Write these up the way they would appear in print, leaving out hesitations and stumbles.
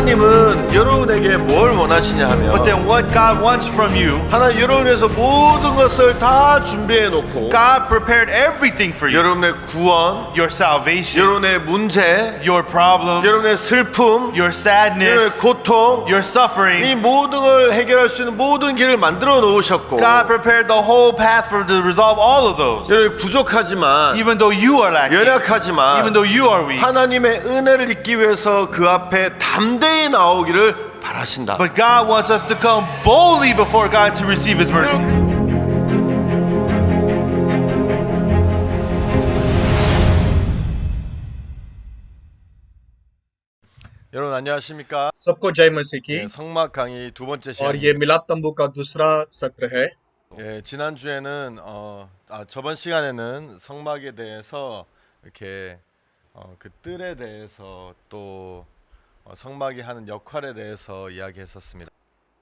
하나님은 여러분에게 뭘 원하시냐 하면 But then what God wants from you, 하나님 여러분을 위해서 모든 것을 다 준비해 놓고 God prepared everything for you. 여러분의 구원, Your salvation, 여러분의 문제, your problems, 여러분의 슬픔, your 여러분의 sadness, 고통, your 이 suffering. 모든 걸 해결할 수 있는 모든 길을 만들어 놓으셨고 God prepared the whole path for to resolve all of those. 여러분 부족하지만 Even though you are lacking, 연약하지만 even though you are weak, 하나님의 은혜를 입기 위해서 그 앞에 담대히 나오기를 바라신다. but God wants us to come boldly before God to receive His mercy. 여러분 안녕하십니까? सबको जय मसीह की। 예, 성막 강의 두 번째 और ये 시간. मिलाप तंबू का दूसरा सत्र है। 예, 지난 주에는 저번 시간에는 성막에 대해서 이렇게 그 뜰에 대해서 또 성막이 하는 역할에 대해서 이야기했었습니다.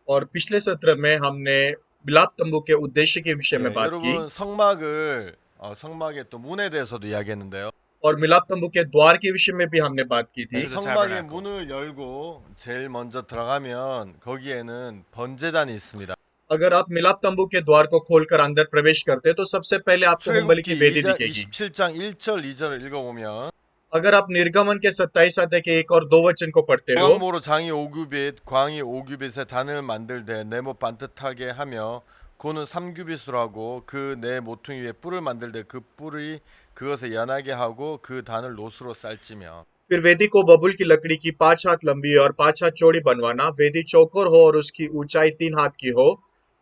और पिछले सत्र में हमने मिलाप तंबू के उद्देश्य के विषय में 예, बात की 여러분 성막을 성막의 또 문에 대해서도 이야기했는데요. और मिलाप तंबू के द्वार के विषय में भी हमने बात की थी। the 성막의 tabernacle. 문을 열고 제일 먼저 들어가면 거기에는 번제단이 있습니다. अगर आप मिलाप तंबू के द्वार को खोलकर अंदर प्रवेश करते तो सबसे पहले आपको होमबलि की 출애굽기 वेदी दिखेगी। 27장 1절 2절을 읽어보면 अगर आप निर्गमन के 27 अध्याय के 1 और 2 वचन को पढ़ते हो 광모로 장이 5규빗 광이 5규빗의 단을 만들되 네모 반듯하게 하며 고는 3규빗으로 하고 그 네 모퉁이 위에 뿔을 만들되 그 뿔이 그것에 연하게 하고 그 단을 노수로 쌀지며 फिर वेदी को बबुल की लकड़ी की 5 हाथ लंबी और 5 हाथ चौड़ी बनवाना। वेदी चौकोर हो और उसकी ऊंचाई 3 हाथ की हो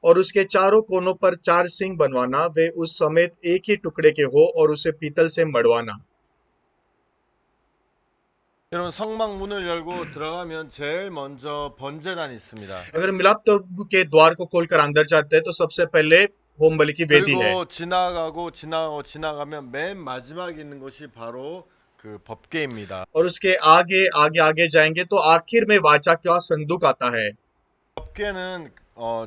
और उसके चारों कोनों पर 4 सींग बनवाना। वे उस समेत एक ही टुकड़े के हो और उसे पीतल से मड़वाना। 여러분 성막 문을 열고 들어가면 제일 먼저 번제단이 있습니다. अगर मिलाप तंबू के द्वार को खोलकर अंदर जाते हैं तो सबसे पहले होम बलि की वेदी है। 그리고 지나가면 맨 마지막에 있는 것이 바로 그 법궤입니다. और उसके आगे आगे आगे जाएंगे तो आखिर में वाचा का संदूक आता है। 법궤는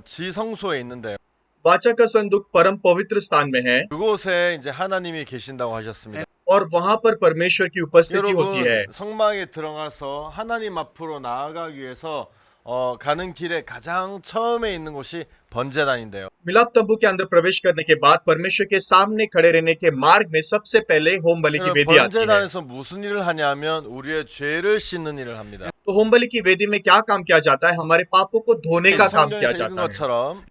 지성소에 있는데요. वाचा का संदूक परम पवित्र स्थान में है 그곳에 이제 하나님이 계신다고 하셨습니다. और वहां पर परमेश्वर की उपस्थिति होती है। 여러분 성막에 들어가서 하나님 앞으로 나아가기 위해서 가는 길에 가장 처음에 있는 곳이 번제단인데요. मिलाप तंबू के अंदर प्रवेश करने के बाद परमेश्वर के सामने खड़े रहने के मार्ग में सबसे पहले होम बलि की वेदी आती है। 번제단에서 무슨 일을 하냐면 우리의 죄를 씻는 일을 합니다. तो होम बलि की वेदी में क्या काम किया जाता है? हमारे पापों को धोने का काम किया 성경에서 읽은 जाता है। 것처럼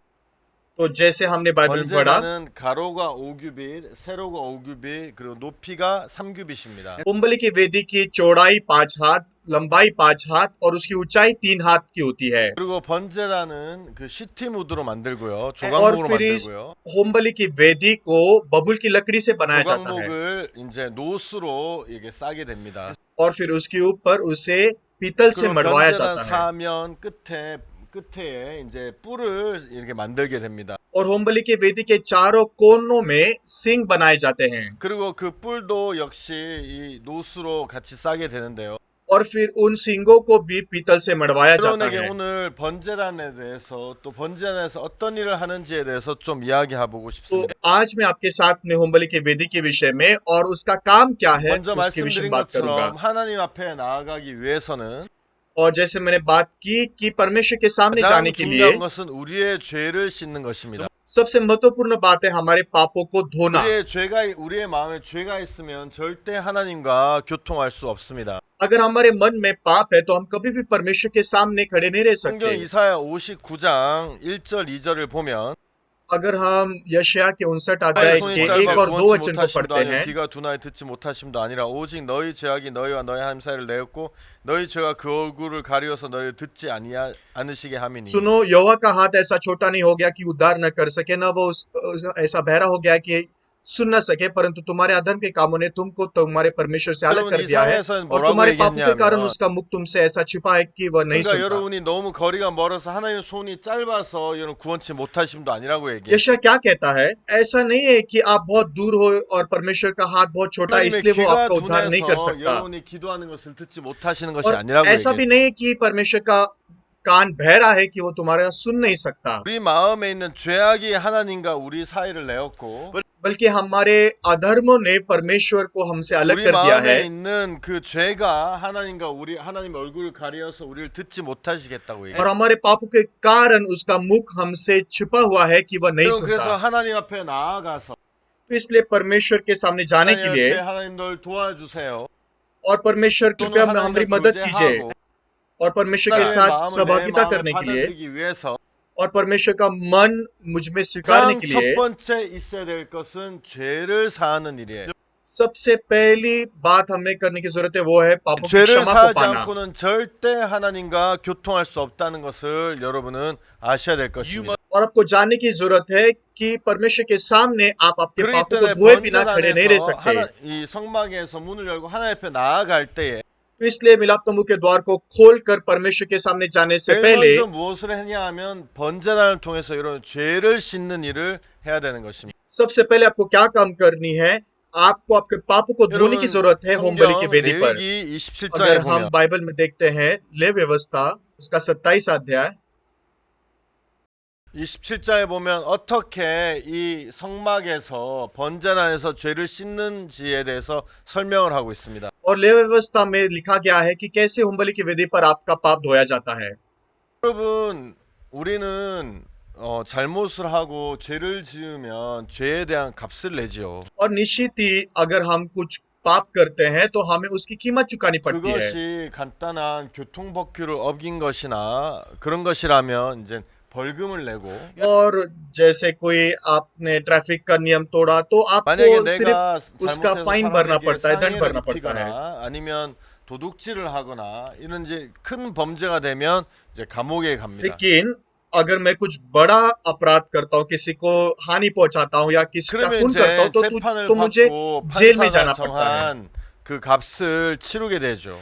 तो जैसे हमने बाइबल में पढ़ा 번제단은 가로가 5규빗, 세로가 5규빗, 그리고 높이가 3규빗입니다. होम बलि की वेदी की चौड़ाई 5 हाथ, लंबाई 5 हाथ और उसकी ऊंचाई 3 हाथ की होती है। 그리고 번제단은 그 시티무드로 만들고요, और 조각목으로 फिर इस 만들고요. होम बलि की वेदी को बबुल की लकड़ी से बनाया जाता है 조각목을 이제 노스로 이게 싸게 됩니다. और फिर उसके ऊपर उसे पीतल से 그리고 मढ़वाया 번제단 जाता है। 사면 끝에 이제 뿔을 이렇게 만들게 됩니다. और होम बलि की वेदी के चारों कोनों में सिंग बनाए जाते हैं 그리고 그 뿔도 역시 이 노스로 같이 싸게 되는데요. और फिर उन सिंगों को भी पीतल से मढ़वाया जाता 여러분에게 है। 오늘 번제단에 대해서 또 번제단에서 어떤 일을 하는지에 대해서 좀 이야기해보고 तो 싶습니다. आज मैं आपके साथ में होम बलि की वेदी के विषय में और उसका काम क्या है 먼저 उसके विषय 말씀드린 में बात करूंगा। 것처럼 하나님 앞에 나아가기 위해서는 और जैसे मैंने बात की कि परमेश्वर के सामने 가장 जाने के लिए 중요한 것은 우리의 죄를 씻는 것입니다. सबसे महत्वपूर्ण बात है हमारे पापों को धोना। 우리의 마음에 죄가 있으면 절대 하나님과 교통할 수 없습니다. अगर हमारे मन में पाप है तो हम कभी भी परमेश्वर के सामने खड़े नहीं रह 성경 सकते। 이사야 59장 1절 2절을 보면 अगर हम यशाया के 59 अध्याय 손이 के 짧아 1 और 2 구원치 वचन को 못하심도 पढ़ते 아니요 हैं 귀가 둔하여 듣지 못하심도 아니라 오직 너희 죄악이 너희와 너희 하나님 사이를 내었고 너희 죄가 그 얼굴을 가리워서 너희를 듣지 않으시게 함이니 सुनो, यहोवा का हाथ ऐसा छोटा नहीं हो गया कि उद्धार न कर सके, न वो ऐसा बहरा हो गया कि सुन न सके, परंतु तुम्हारे अधर्म के कामों ने तुमको तुम्हारे परमेश्वर से अलग 여러분 कर दिया है 이사야에서는 और 뭐라고 तुम्हारे पापों के कारण 얘기했냐면 उसका मुख तुमसे ऐसा छिपा है कि वह नहीं 그러니까 सुनता। 여러분이 너무 거리가 멀어서 하나님의 손이 짧아서 여러분 구원치 못하심도 아니라고 얘기해요. यशा क्या कहता है? ऐसा नहीं है कि आप बहुत दूर हो और परमेश्वर का हाथ बहुत छोटा है 하나님의 इसलिए वो 귀가 आपका उद्धार नहीं कर 둔해서 सकता। 여러분이 기도하는 것을 듣지 못하시는 것이 और 아니라고 ऐसा भी 얘기해요. नहीं है कि परमेश्वर का कान बहरा है कि वो तुम्हारा सुन नहीं सकता, 우리 마음에 있는 죄악이 하나님과 우리 사이를 내었고 बल्कि हमारे अधर्मों ने परमेश्वर को हमसे अलग 우리 कर दिया है। 마음에 있는 그 죄가 하나님과 하나님의 얼굴을 가려서 우리를 듣지 못하시겠다고 얘기해요. और हमारे पापों के कारण उसका मुख हमसे छिपा हुआ है कि वह नहीं 그래서 सुनता। 하나님 앞에 나아가서 तो इसलिए परमेश्वर के सामने जाने के 하나님 लिए 앞에 하나님 널 도와주세요. और परमेश्वर 또는 कृपया हमारी 하나님과 मदद कीजिए 교제하고 और परमेश्वर के 하나님의 साथ 마음을 내 सहभागिता 마음에 करने के लिए 받아들이기 위해서 और परमेश्वर का मन मुझ में स्वीकारने 가장 के 첫 लिए 번째 있어야 될 것은 죄를 사하는 일이에요. सबसे पहली बात हमने करने की जरूरत है वो है पापों की 죄를 क्षमा को 사하지 पाना। 않고는 절대 하나님과 교통할 수 없다는 것을 여러분은 아셔야 될 것입니다. और आपको जानने की जरूरत है कि परमेश्वर के सामने आप आपके 그렇기 पापों को 때문에 धोए बिना 번제단에서 खड़े नहीं रह सकते। 이 성막에서 문을 열고 하나님 앞에 나아갈 때에 तो इसलिए मिलाप तंबू के द्वार को खोलकर परमेश्वर के सामने जाने से 제일 पहले 먼저 무엇을 했냐 하면 번제단을 통해서 이런 죄를 씻는 일을 해야 되는 것입니다. सबसे पहले आपको क्या काम करनी है, आपको आपके पापों को धोने की जरूरत है होम बलि की 성경 वेदी पर। 레위기 अगर 27장에 हम 보면 बाइबल में देखते हैं ले व्यवस्था उसका 27 अध्याय 27장에 보면 어떻게 이 성막에서 번제단에서 죄를 씻는지에 대해서 설명을 하고 있습니다. और ले व्यवस्था में लिखा गया है कि कैसे होम बलि की वेदी पर आपका पाप धोया जाता है। 여러분 우리는 잘못을 하고 죄를 지으면 죄에 대한 값을 내지요. और निश्चित ही अगर हम कुछ पाप करते हैं तो हमें उसकी कीमत चुकानी पड़ती है। 그것이 간단한 교통법규를 어긴 것이나 그런 것이라면 이제 벌금을 내고 और जैसे कोई आपने ट्रैफिक का नियम तोड़ा तो 만약에 आपको 내가 सिर्फ उसका 잘못해서 फाइन भरना 사람에게 पड़ता है, दंड 상해를 भरना पड़ता है। 입히거나 아니면 도둑질을 하거나 이런 이제 큰 범죄가 되면 이제 감옥에 갑니다. लेकिन अगर मैं कुछ बड़ा अपराध करता हूँ, किसी को हानि पहुंचाता हूँ या किसी का 그러면 खून करता हूँ 이제 तो 재판을 तो मुझे 받고 जेल में 판사가 जाना पड़ता है 정한 그 값을 치르게 되죠.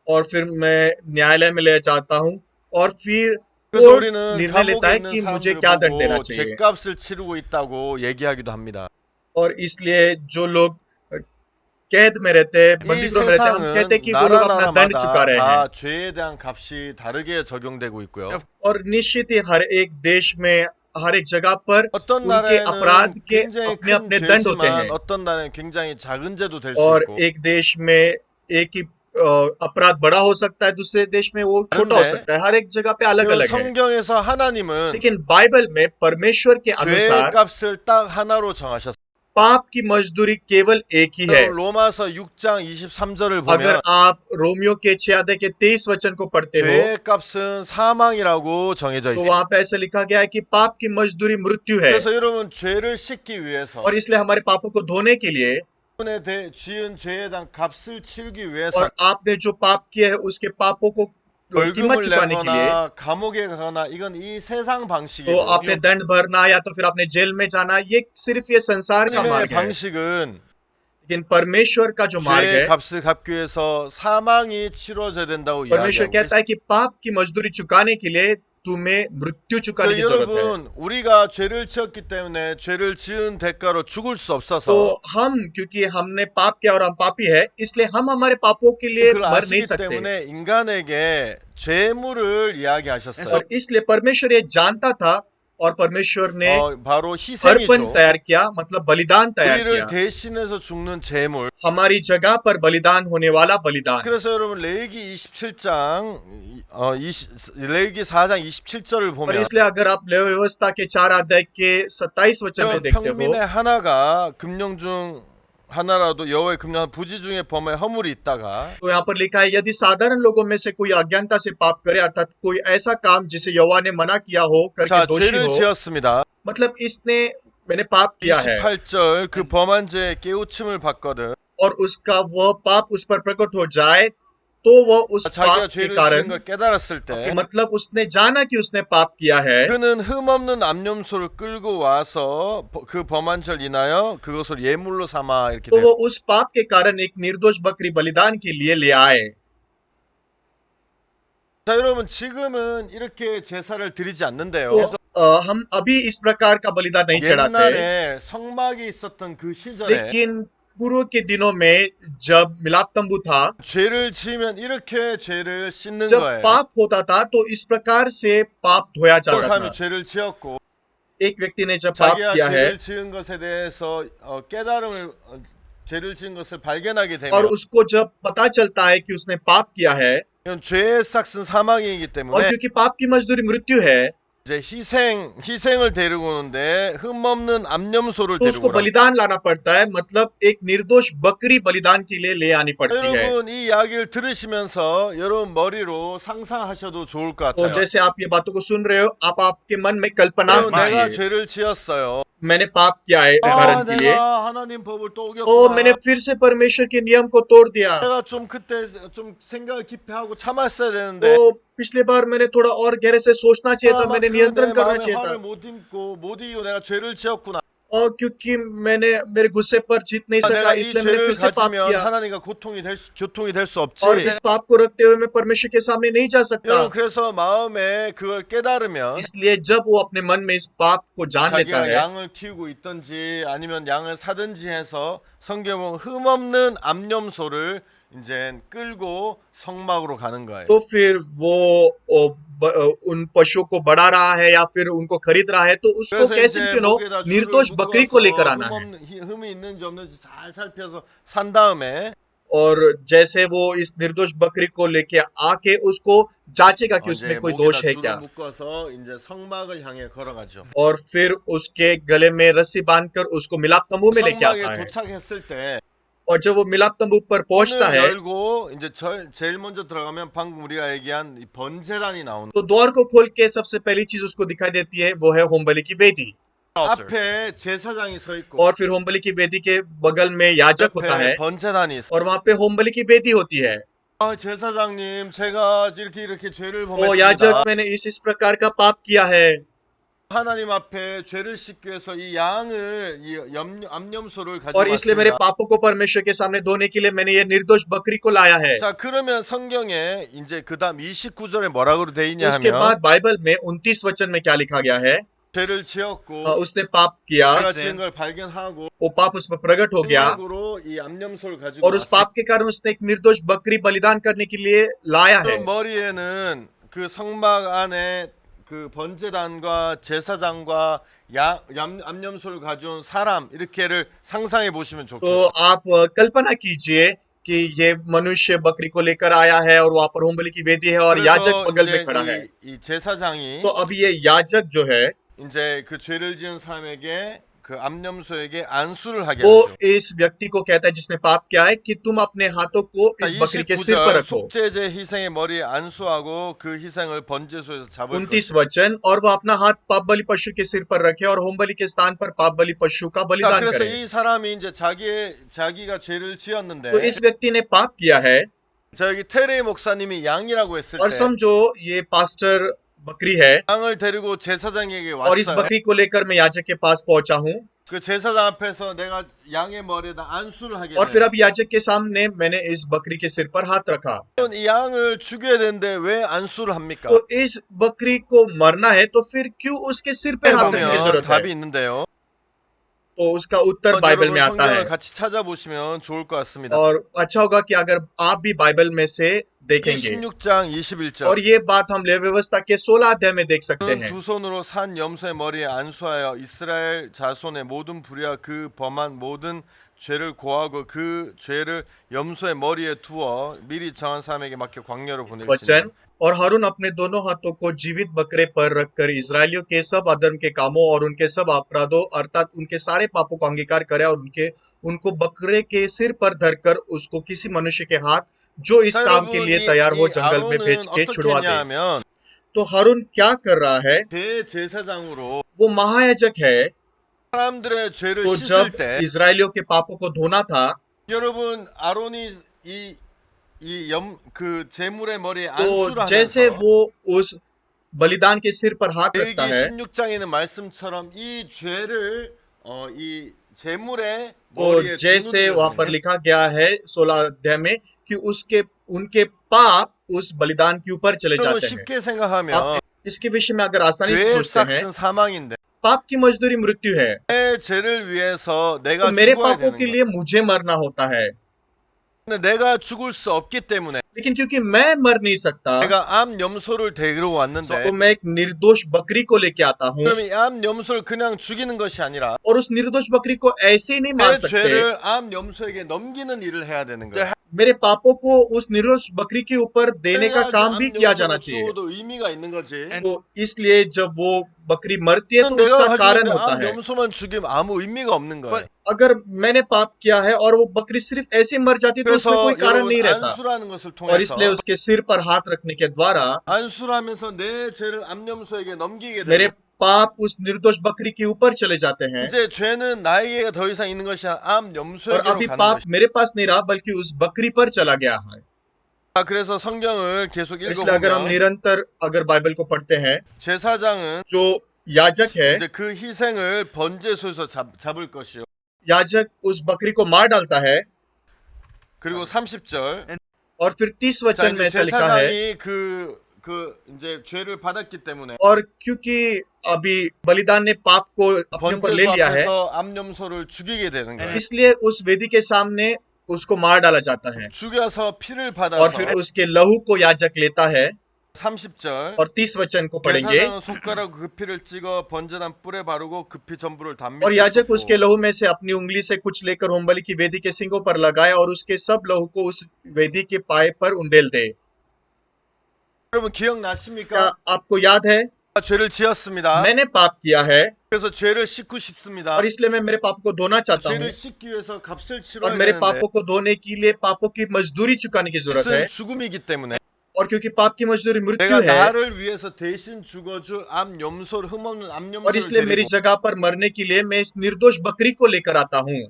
और फिर मैं न्यायालय में ले जाता हूँ और फिर 그래서 कोर्ट 우리는 निर्णय लेता 감옥에 है 있는 कि मुझे 사람들을 क्या दंड देना 보고 चाहिए। 죄값을 치르고 있다고 얘기하기도 합니다. और इसलिए जो लोग कैद में रहते हैं, 이 बंदीगृह में रहते हैं, हम कहते 세상은 हैं कि वो लोग अपना दंड चुका 나라나라마다 रहे हैं। 다 죄에 대한 값이 다르게 적용되고 있고요. और निश्चित ही हर एक देश में हर एक जगह पर 어떤 उनके अपराध 나라에는 के 굉장히 अपने 큰 अपने दंड होते 죄지만 हैं 어떤 나라는 굉장히 작은 죄도 될 수 और 있고 एक देश में एक ही अपराध बड़ा हो सकता है, दूसरे देश में वो छोटा हो 그런데 सकता है। हर एक जगह पे अलग 그리고 अलग है। 성경에서 하나님은 लेकिन बाइबल में परमेश्वर के 죄의 अनुसार 값을 딱 하나로 정하셨어요. पाप की मजदूरी केवल एक ही है। 로마서 6장 23절을 अगर 보면 आप रोमियो के 6 अध्याय के 23 वचन को पढ़ते हो 죄의 값은 사망이라고 정해져 तो 있어요. वहां पे ऐसा लिखा गया है कि पाप की मजदूरी मृत्यु है। 그래서 여러분 죄를 씻기 위해서 और इसलिए हमारे पापों को धोने के लिए 여러분의 지은 죄에 대한 값을 치르기 위해서 और आपने जो पाप किया है उसके पापों को कीमत 벌금을 चुकाने के लिए 내거나 감옥에 가거나 이건 이 세상 तो 방식이고 आपने दंड भरना या तो फिर आपने जेल में जाना, ये सिर्फ ये संसार का 하나님의 मार्ग है। 방식은 लेकिन परमेश्वर का जो मार्ग 죄의 है, 값을 갚기 위해서 사망이 치러져야 된다고 परमेश्वर 이야기하고 कहता है कि पाप की मजदूरी चुकाने के लिए तुम्हें मृत्यु चुकाने की 그러니까 जरूरत है। 여러분 우리가 죄를 지었기 때문에 죄를 지은 대가로 죽을 수 तो 없어서 हम क्योंकि हमने पाप किया और हम पापी है, इसलिए हम हमारे पापों के लिए 그걸 मर नहीं 아시기 सकते। 때문에 인간에게 죄물을 이야기하셨어요. और इसलिए परमेश्वर ये जानता था और परमेश्वर ने 바로 अर्पण 희생이죠. तैयार किया, मतलब बलिदान तैयार 우리를 किया, 대신해서 죽는 제물. हमारी जगह पर बलिदान होने वाला बलिदान। 그래서 여러분 레위기 27장 레위기 4장 27절을 और 보면 इसलिए अगर आप लेवी व्यवस्था के 4 अध्याय के 27 वचन में देखते हो 평민의 하나가 금령 중 하나라도 여호와의 금령 부지 중에 범에 허물이 있다가 तो यहाँ पर लिखा है यदि साधारण लोगों में से कोई अज्ञानता से पाप करे, अर्थात कोई ऐसा काम जिसे यहोवा ने मना किया हो करके 자 दोषी 죄를 हो, 지었습니다. मतलब इसने मैंने पाप किया है 28절 그 범한 죄에 깨우침을 받거든 और उसका वह पाप उस पर प्रकट हो जाए तो वह उस 자기가 पाप के 죄를 지은 कारण, 걸 깨달았을 때 मतलब उसने जाना कि उसने पाप किया है, 그는 흠없는 암염소를 끌고 와서 그 범한 죄를 인하여 그것을 예물로 삼아 이렇게 तो 돼요. वो उस पाप के कारण एक निर्दोष बकरी बलिदान के लिए ले आए। 자 여러분 지금은 이렇게 제사를 드리지 않는데요. तो हम अभी इस प्रकार का बलिदान नहीं चढ़ाते, 옛날에 성막이 있었던 그 시절에 लेकिन पूर्व के दिनों में जब मिलाप तंबू था, 죄를 지으면 이렇게 죄를 씻는 जब 거예요. पाप होता था तो इस प्रकार से पाप धोया 어떤 जाता 사람이 था। 죄를 지었고 एक व्यक्ति ने जब पाप 자기가 किया है 죄를 지은 것에 대해서 깨달음을 죄를 지은 것을 발견하게 और 되면 उसको जब पता चलता है कि उसने पाप किया है, 이건 죄의 삭은 사망이기 और 때문에 क्योंकि पाप की मजदूरी मृत्यु है, 이제 희생을 데리고 오는데 흠없는 암염소를 तो 데리고 उसको 오라. बलिदान लाना पड़ता है। मतलब एक निर्दोष बकरी बलिदान के लिए ले आनी पड़ती है। 여러분 이 이야기를 들으시면서 여러분 머리로 상상하셔도 좋을 것 तो 같아요. जैसे आप ये बातों को सुन रहे हो, आप आपके मन में कल्पना 여러분, 내가 कीजिए, 죄를 지었어요. मैंने पाप किया है उदाहरण के लिए, 내가 하나님 법을 또 ओ मैंने 어겼구나. फिर से परमेश्वर के नियम को तोड़ दिया। 내가 좀 그때 좀 생각을 깊이 하고 참았어야 되는데 तो पिछले बार मैंने थोड़ा और गहरे से सोचना चाहिए था, मैंने 내 नियंत्रण करना 마음에 चाहिए 화를 था। 못 이기고 내가 죄를 지었구나. और क्योंकि मैंने मेरे गुस्से पर जीत नहीं सका, 내가 이 इसलिए मैंने 죄를 फिर से पाप 가지면 किया, 하나님과 교통이 될 수 없지. और इस पाप को रखते हुए मैं परमेश्वर के सामने नहीं जा सकता। 여러분 그래서 마음에 그걸 깨달으면 इसलिए जब वो अपने मन में इस पाप को जान लेता 자기가 है, 양을 키우고 있든지 아니면 양을 사든지 해서 성경은 흠없는 암염소를 이제 끌고 성막으로 가는 거예요. तो फिर वो उन पशुओं को बढ़ा रहा है या फिर उनको खरीद रहा है, तो उसको 그래서 कैसे 이제 क्यों न हो, 목에다 줄을 निर्दोष बकरी को लेकर आना है। 흠이 있는지 없는지 잘 살펴서 산 다음에 और जैसे वो इस निर्दोष बकरी को लेके आके उसको जांचेगा कि उसमें 이제 कोई 목에다 दोष है 줄을 क्या, 묶어서 이제 성막을 향해 걸어가죠. और फिर उसके गले में रस्सी बांधकर उसको मिलाप तंबू में लेके आता 성막에 है। 도착했을 때 और जब वो मिलाप तंबू पर पहुंचता 문을 है, 열고 이제 제일 먼저 들어가면 방금 우리가 얘기한 이 번제단이 나오는 तो द्वार को खोल के सबसे पहली चीज उसको दिखाई देती है, वो है होमबलि की वेदी। 앞에 제사장이 서 있고 और फिर होमबलि की वेदी के बगल में याजक होता है, 옆에 번제단이 있어. और वहां पे होमबलि की वेदी होती है। 제사장님 제가 이렇게 죄를 ओ 범했습니다. याजक, मैंने इस प्रकार का पाप किया है, 하나님 앞에 죄를 씻기 위해서 이 양을 암염소를 가지고 और इसलिए मेरे 왔습니다. पापों को परमेश्वर के सामने धोने के लिए मैंने ये निर्दोष बकरी को लाया है। 자 그러면 성경에 이제 그다음 29절에 뭐라고 돼 있냐 उसके 하면 बाद बाइबल में 29 वचन में क्या लिखा गया है, 죄를 지었고 उसने पाप किया, 내가 지은 걸 발견하고 वो पाप उस पर प्रकट हो गया, 생각으로 이 암염소를 가지고 और उस पाप के कारण उसने एक निर्दोष बकरी बलिदान करने के लिए लाया है। 그 머리에는 그 성막 안에 그 번제단과 제사장과 암염소를 가져온 사람 이렇게를 상상해 보시면 तो 좋겠어요. आप कल्पना कीजिए कि ये मनुष्य बकरी को लेकर आया है और वहां पर होमबलि की वेदी है और याजक 그래서 बगल 이제 में खड़ा है। 이 제사장이 तो अब ये याजक जो है, 이제 그 죄를 지은 사람에게 그 암염소에게 안수를 하게 वो 하죠. इस व्यक्ति को कहता है जिसने पाप किया है कि तुम अपने हाथों को इस बकरी के सिर पर 29절 रखो। 속죄제 희생의 머리에 안수하고 그 희생을 번제소에서 잡을 29 वचन, और वह अपना हाथ पाप बलि पशु के सिर पर रखे और होम बलि के स्थान पर पाप बलि पशु का 자, बलिदान 그래서 करे। 이 사람이 이제 자기가 죄를 지었는데 तो इस व्यक्ति ने पाप किया है, 자 여기 테레 목사님이 양이라고 했을 और 때 समझो ये पास्टर बकरी है, 양을 데리고 제사장에게 और इस 왔어요. बकरी को लेकर मैं याजक के पास पहुंचा हूँ, 그 제사장 앞에서 내가 양의 머리에다 안수를 하게 और फिर 돼요. अब याजक के सामने मैंने इस बकरी के सिर पर हाथ रखा। 이 양을 죽여야 되는데 왜 안수를 합니까? तो इस बकरी को मरना है, तो फिर क्यों उसके सिर पे हाथ रखने की 보면 जरूरत 답이 है? 있는데요. तो उसका उत्तर बाइबल में आता 성경을 है, 같이 찾아보시면 좋을 것 같습니다. और अच्छा होगा कि अगर आप भी बाइबल में से देखेंगे। 16장 21절. और ये बात हम लेवी व्यवस्था के 16 अध्याय में देख सकते हैं। 두 손으로 산 염소의 머리에 안수하여 이스라엘 자손의 모든 불의와 그 범한 모든 죄를 고하고 그 죄를 염소의 머리에 두어 미리 정한 사람에게 맡겨 광야로 보낼지니. वचन, और हारून अपने दोनों हाथों को जीवित बकरे पर रखकर इजरायलियों के सब अधर्म के कामों और उनके सब अपराधों अर्थात उनके सारे पापों को अंगीकार करे और उनको बकरे के सिर पर धरकर उसको किसी मनुष्य के हाथ जो इस काम के लिए तैयार हो जंगल में भेज के 어떻게 छुड़वा दे। 했냐면 तो हारून क्या कर रहा है, 대제사장으로 वो महायाजक है। 사람들의 죄를 तो 씻을 जब 때 इजरायलियों के पापों को धोना था, 여러분 아론이 그 제물의 머리에 तो 안수를 जैसे 하면서 वो उस बलिदान के सिर पर हाथ 레위기 रखता है, 16장에 있는 말씀처럼 이 죄를 이 제물의 तो 머리에 जैसे 두는 वहां पर लिखा गया है 16 अध्याय में कि उनके पाप उस बलिदान के ऊपर चले 여러분 जाते हैं। 쉽게 생각하면 आप इसके विषय में अगर आसानी से 죄의 सोचते हैं, 삭은 사망인데 पाप की मजदूरी मृत्यु है, 내 죄를 위해서 तो 내가 मेरे 죽어야 पापों 되는 के 거야. लिए मुझे मरना होता है। 근데 내가 죽을 수 없기 때문에 लेकिन क्योंकि मैं मर नहीं सकता, 내가 암 염소를 데리러 왔는데 तो मैं एक निर्दोष बकरी को लेके आता हूँ, 그럼 이 암 염소를 그냥 죽이는 것이 아니라 और उस निर्दोष बकरी को ऐसे ही नहीं मार 내 सकते। 죄를 암 염소에게 넘기는 일을 해야 되는 거야. मेरे पापों को उस निर्दोष बकरी के ऊपर देने का काम भी किया जाना चाहिए। 죽어도 의미가 있는 거지. तो इसलिए जब वो बकरी मरती है तो 내가 उसका कारण 가지고 होता 암 है। 염소만 죽이면 아무 의미가 없는 거야. अगर मैंने पाप किया है और वो बकरी सिर्फ ऐसे ही मर जाती है तो 그래서 उसमें कोई कारण 여러분 नहीं रहता। 안수라는 것을 और इसलिए 통해서 उसके सिर पर हाथ रखने के द्वारा 안수를 하면서 내 죄를 암 염소에게 넘기게 मेरे 되고 पाप उस निर्दोष बकरी के ऊपर चले जाते हैं, 이제 죄는 나에게 더 이상 있는 것이 아니라 암 और 염소에게로 अभी 가는 पाप 것이. मेरे पास नहीं रहा बल्कि उस बकरी पर चला गया है। 그래서 성경을 계속 इसलिए अगर हम 읽어보면 निरंतर अगर बाइबल को पढ़ते हैं, 제사장은 जो याजक है, 이제 그 희생을 번제소에서 잡을 것이요. याजक उस बकरी को मार डालता है। 그리고 30절 और फिर 30 자, वचन में 이제 ऐसा लिखा है, 제사장이 그 이제 죄를 받았기 때문에 और क्योंकि अभी बलिदान ने पाप को अपने ऊपर ले 번제소 लिया है, 앞에서 암 염소를 죽이게 되는 거예요. इसलिए उस वेदी के सामने उसको मार डाला जाता है, 죽여서 피를 और 받아서 फिर उसके लहू को याजक लेता है। 30절 और 30 वचन को पढ़ेंगे, 제사장은 손가락 그 피를 찍어 번제단 뿔에 바르고 그 피 전부를 담 और 밑에 याजक उसके 쏟고 लहू में से अपनी उंगली से कुछ लेकर होमबलि की वेदी के सिंगों पर लगाए और उसके सब लहू को उस वेदी के पाए पर उंडेल दे। 여러분 क्या 기억나십니까? आपको याद है? 죄를 지었습니다. मैंने पाप किया है 그래서 죄를 씻고 싶습니다. और इसलिए मैं मेरे पाप को धोना चाहता हूँ, 죄를 씻기 위해서 값을 और 치러야 मेरे 되는데 पापों को धोने के लिए पापों की मजदूरी चुकाने की जरूरत है। 그것은 죽음이기 때문에 और क्योंकि पाप की मजदूरी 내가 मृत्यु है, 나를 위해서 대신 죽어줄 암 염소를 흠없는 암 और 염소를 इसलिए मेरी 데리고 जगह पर मरने के लिए मैं इस निर्दोष बकरी को लेकर आता हूँ,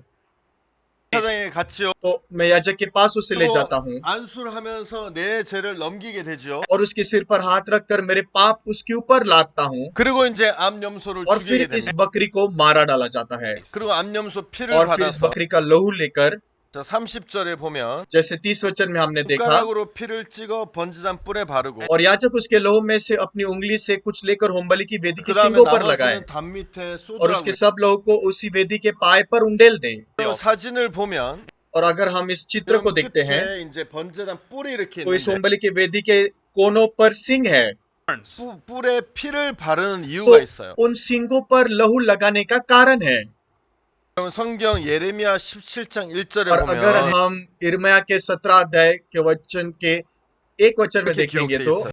사장에 같이요. तो मैं याजक के पास उसे ले जाता हूँ 안수를 하면서 내 죄를 넘기게 되죠. और उसके सिर पर हाथ रखकर मेरे पाप उसके ऊपर लादता हूँ, 그리고 이제 암 염소를 और 죽이게 फिर इस 됩니다. बकरी को मारा डाला जाता है, 그리고 암 염소 피를 और फिर इस 받아서 बकरी का लहू लेकर, 자, 30절에 보면 जैसे 30 वचन में हमने देखा, 손가락으로 피를 찍어 번제단 뿔에 바르고 और याजक उसके लहू में से अपनी उंगली से कुछ लेकर होमबलि की वेदी के 그 다음에 सिंगों पर लगाए 나머지는 담 밑에 और उसके 쏟으라고. सब लहू को उसी वेदी के पाए पर उंडेल दे। 사진을 보면 और अगर हम इस चित्र को 여러분 देखते हैं 끝에 이제 번제단 뿔이 이렇게 तो इस 있는데 होमबलि की वेदी के कोनों पर सिंग है, 뿔에 피를 바르는 तो 이유가 있어요. उन सिंगों पर लहू लगाने का कारण है। 성경 예레미야 17장 1절에 और अगर 보면 हम इर्मिया के 17 अध्याय के वचन के एक वचन में 이렇게 देखेंगे 기록돼 तो 있어요.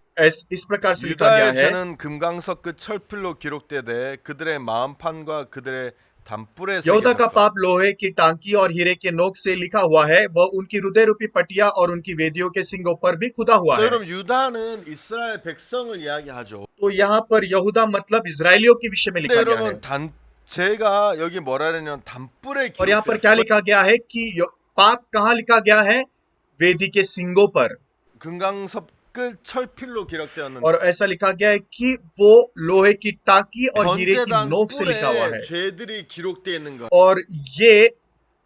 इस प्रकार से लिखा गया 유다의 है, 죄는 금강석 그 철필로 기록되되 그들의 마음판과 그들의 담뿔에 यहूदा का 새겨졌다. पाप लोहे की टांकी और हीरे के नोक से लिखा हुआ है, वह उनकी हृदय रूपी पटिया और उनकी वेदियों के सिंगों पर भी खुदा हुआ 그래서 है। 여러분 유다는 이스라엘 백성을 이야기하죠. तो यहाँ पर यहूदा मतलब इजराइलियों के विषय में 근데 लिखा गया है। 여러분 제가 여기 뭐라 그러냐면 담뿔에 और यहाँ पर क्या लिखा गया है कि पाप कहाँ लिखा गया है? वेदी के सिंगों पर। 금강석 그 철필로 기록되었는데 और ऐसा लिखा गया है कि वो लोहे की टाकी और हीरे की 번제단 नोक से लिखा हुआ 뿔에 है, 죄들이 기록되어 있는 거. और ये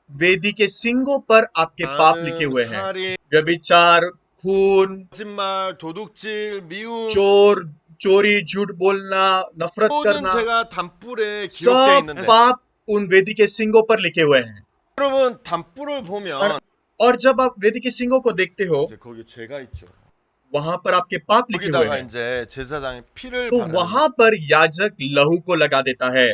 वेदी के सिंगों पर आपके पाप लिखे हुए हैं। 살인, व्यभिचार, खून, 거짓말, 도둑질, 미움 चोर, चोरी, झूठ बोलना, नफरत 모든 करना, 죄가 담뿔에 기록되어 सब 있는데 पाप उन वेदी के सिंगों पर लिखे हुए हैं। 여러분 담뿔을 보면 और जब आप वेदी के सिंगों को देखते हो, 이제 거기 죄가 있죠. वहां पर आपके पाप लिखे हुए 거기다가 हैं, 이제 제사장이 피를 तो 바르는 वहां पर याजक लहू को लगा देता है।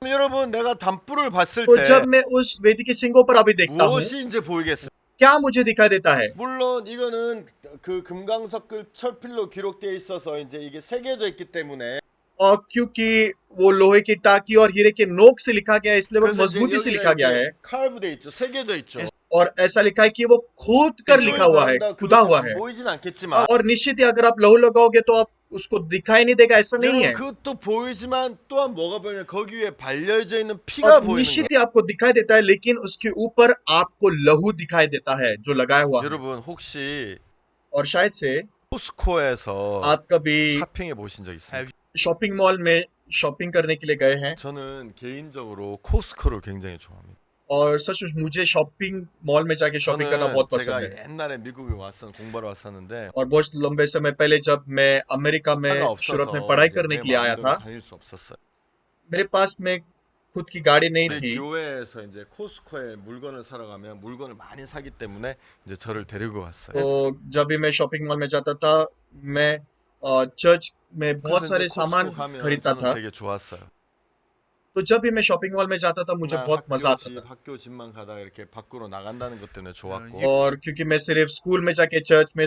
거예요. 여러분 내가 담뿔을 봤을 तो 때 जब मैं उस वेदी के सिंगों पर अभी देखता हूँ, 무엇이 이제 보이겠습니까? क्या मुझे दिखाई देता है? 물론 이거는 그 금강석 그 철필로 기록되어 있어서 이제 이게 새겨져 있기 때문에 और क्योंकि वो लोहे की टाकी और हीरे के नोक से लिखा गया है, इसलिए वो 그래서 이제 मजबूती से 여기가 लिखा गया है, 이렇게 칼브돼 있죠. 새겨져 있죠. और ऐसा लिखा है कि वो खोद कर लिखा हुआ है, खुदा हुआ है। 보이진 않겠지만 और निश्चित ही अगर आप लहू लगाओगे तो आप उसको दिखाई नहीं देगा, ऐसा नहीं है। 여러분 그것도 보이지만 또한 뭐가 보이냐 거기 위에 발려져 있는 피가 और 보이는 निश्चित 거예요. ही आपको दिखाई देता है, लेकिन उसके ऊपर आपको लहू दिखाई देता है जो लगाया हुआ है। 여러분 혹시 और शायद से 코스코에서 आप कभी 쇼핑해 보신 적 있습니까? शॉपिंग मॉल में शॉपिंग करने के लिए गए हैं, 저는 개인적으로 코스코를 굉장히 좋아합니다. और सच मुझे शॉपिंग मॉल में जाके शॉपिंग करना बहुत 저는 पसंद 제가 है। 옛날에 미국에 공부하러 왔었는데 और बहुत लंबे समय पहले जब मैं अमेरिका में 차가 शुरुआत 없어서 में पढ़ाई 이제 करने 내 के लिए आया 마음대로 था, 다닐 수 없었어요. मेरे पास में खुद की गाड़ी नहीं 우리 थी 교회에서 이제 코스코에 물건을 사러 가면 물건을 많이 사기 때문에 이제 저를 데리고 갔어요. तो जब भी मैं शॉपिंग मॉल में जाता था मैं चर्च में बहुत 그래서 सारे 이제 सामान 코스코 가면 खरीदता 저는 था 되게 좋았어요. तो जब भी मैं शॉपिंग मॉल में जाता था मुझे 그냥 बहुत मजा आता था 학교 집만 가다가 이렇게 밖으로 나간다는 것 때문에 좋았고 और क्योंकि मैं सिर्फ स्कूल में जाके चर्च में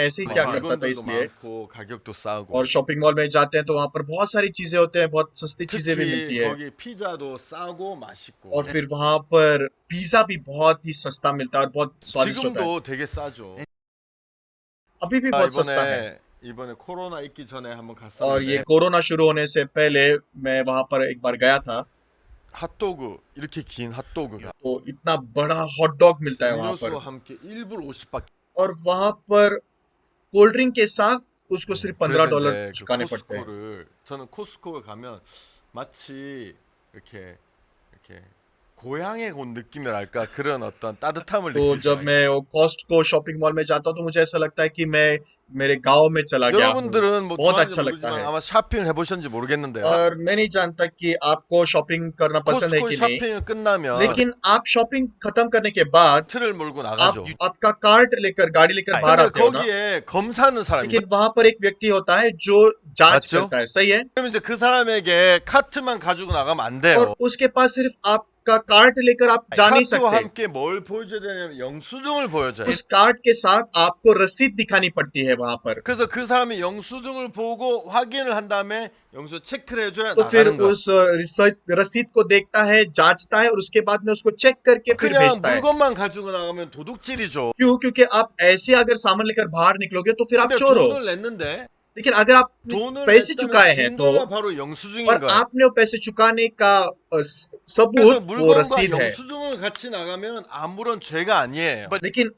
ऐसे ही क्या करता था 물건들도 इसलिए 많고 가격도 싸고 और शॉपिंग मॉल में जाते हैं तो वहां पर बहुत सारी चीजें होते हैं बहुत सस्ती चीजें भी मिलती 특히 है 거기 피자도 싸고 맛있고 और फिर वहां पर पिज्जा भी बहुत ही सस्ता मिलता है और बहुत स्वादिष्ट होता है 지금도 되게 싸죠. अभी भी बहुत सस्ता है 이번에 코로나 있기 전에 한번 और ये 갔었는데 कोरोना शुरू होने से पहले मैं वहां पर एक बार गया था 핫도그 이렇게 긴 핫도그가 तो इतना बड़ा हॉट डॉग मिलता है वहां पर 음료수와 함께 1불 50밖에 और वहां पर कोल्ड ड्रिंक के साथ उसको सिर्फ $15 그래서 이제 그 चुकाने पड़ते हैं 코스코를 저는 코스코를 가면 마치 이렇게 고향에 온 느낌이랄까 그런 어떤 따뜻함을 तो 느끼죠. जब मैं वो कॉस्टको शॉपिंग मॉल में जाता हूँ तो मुझे ऐसा लगता है कि मैं मेरे गांव में चला गया हूँ 여러분들은 뭐 बहुत 좋아하는지 अच्छा लगता 모르지만 है 아마 쇼핑을 해보셨는지 모르겠는데요. और मैं नहीं जानता कि आपको शॉपिंग करना पसंद है 코스코 कि नहीं 쇼핑을 끝나면 लेकिन आप शॉपिंग खत्म करने के बाद 틀을 몰고 आप 나가죠. आपका कार्ट लेकर गाड़ी लेकर बाहर 근데 आते हो ना 거기에 검사하는 사람이 있어요. लेकिन वहां पर एक व्यक्ति होता है जो जांच 맞죠? करता है सही है 그럼 이제 그 사람에게 카트만 가지고 나가면 안 돼요. और उसके पास सिर्फ आपका कार्ट लेकर आप जा नहीं 카트와 सकते 함께 뭘 보여줘야 되냐면 영수증을 보여줘요. उस कार्ट के साथ आपको रसीद दिखानी पड़ती है वहां पर 그래서 그 사람이 영수증을 보고 확인을 한 다음에 영수 체크를 해줘야 तो फिर 나가는 거예요. उस रसीद को देखता है जांचता है और उसके बाद में उसको चेक करके फिर 그냥 भेजता है 물건만 가지고 나가면 도둑질이죠. क्यों क्योंकि आप ऐसे अगर सामान लेकर बाहर निकलोगे तो फिर आप 근데 चोर हो 돈을 냈는데 लेकिन अगर आप 돈을 पैसे 냈다는 चुकाए हैं तो 증거가 바로 영수증인 और 거예요. आपने वो पैसे चुकाने का 그래서 सबूत वो 물건과 रसीद है 영수증을 같이 나가면 아무런 죄가 아니에요. लेकिन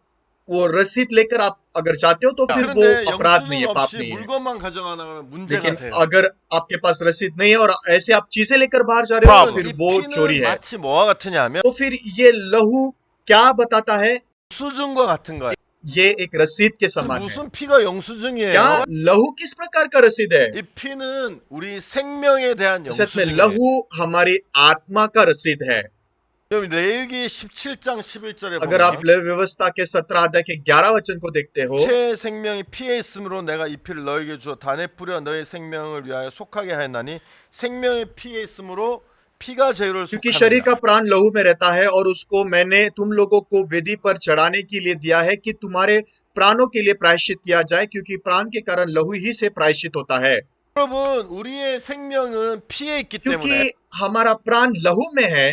वो रसीद लेकर आप अगर जाते हो तो फिर वो 그런데 अपराध नहीं 영수증 है पाप 없이 नहीं है 물건만 가져가 나가면 문제가 लेकिन 돼요. अगर आपके पास रसीद नहीं है और ऐसे आप चीजें लेकर बाहर जा रहे हो तो 이 फिर वो चोरी 피는 है 마치 뭐와 같으냐면 तो फिर ये लहू क्या बताता है 영수증과 같은 거예요. ये एक रसीद के समान है 무슨 피가 영수증이에요? क्या लहू किस प्रकार का रसीद है 이 피는 우리 생명에 대한 सच में 영수증이에요. लहू हमारी आत्मा का रसीद है 그럼 레위기 17장 11절에 अगर आप 보면 लेवी व्यवस्था के 17 अध्याय के 11 वचन को देखते हो 새 생명이 피에 있으므로 내가 이 피를 너에게 주어 단에 뿌려 너의 생명을 위하여 속하게 하였나니 생명의 피에 있으므로 피가 제를 क्योंकि शरीर का 속하느니라. प्राण लहू में रहता है और उसको मैंने तुम लोगों को वेदी पर चढ़ाने के लिए दिया है कि तुम्हारे प्राणों के लिए प्रायश्चित किया जाए क्योंकि प्राण के कारण लहू ही से प्रायश्चित होता है 여러분 우리의 생명은 피에 있기 때문에 क्योंकि हमारा प्राण लहू में है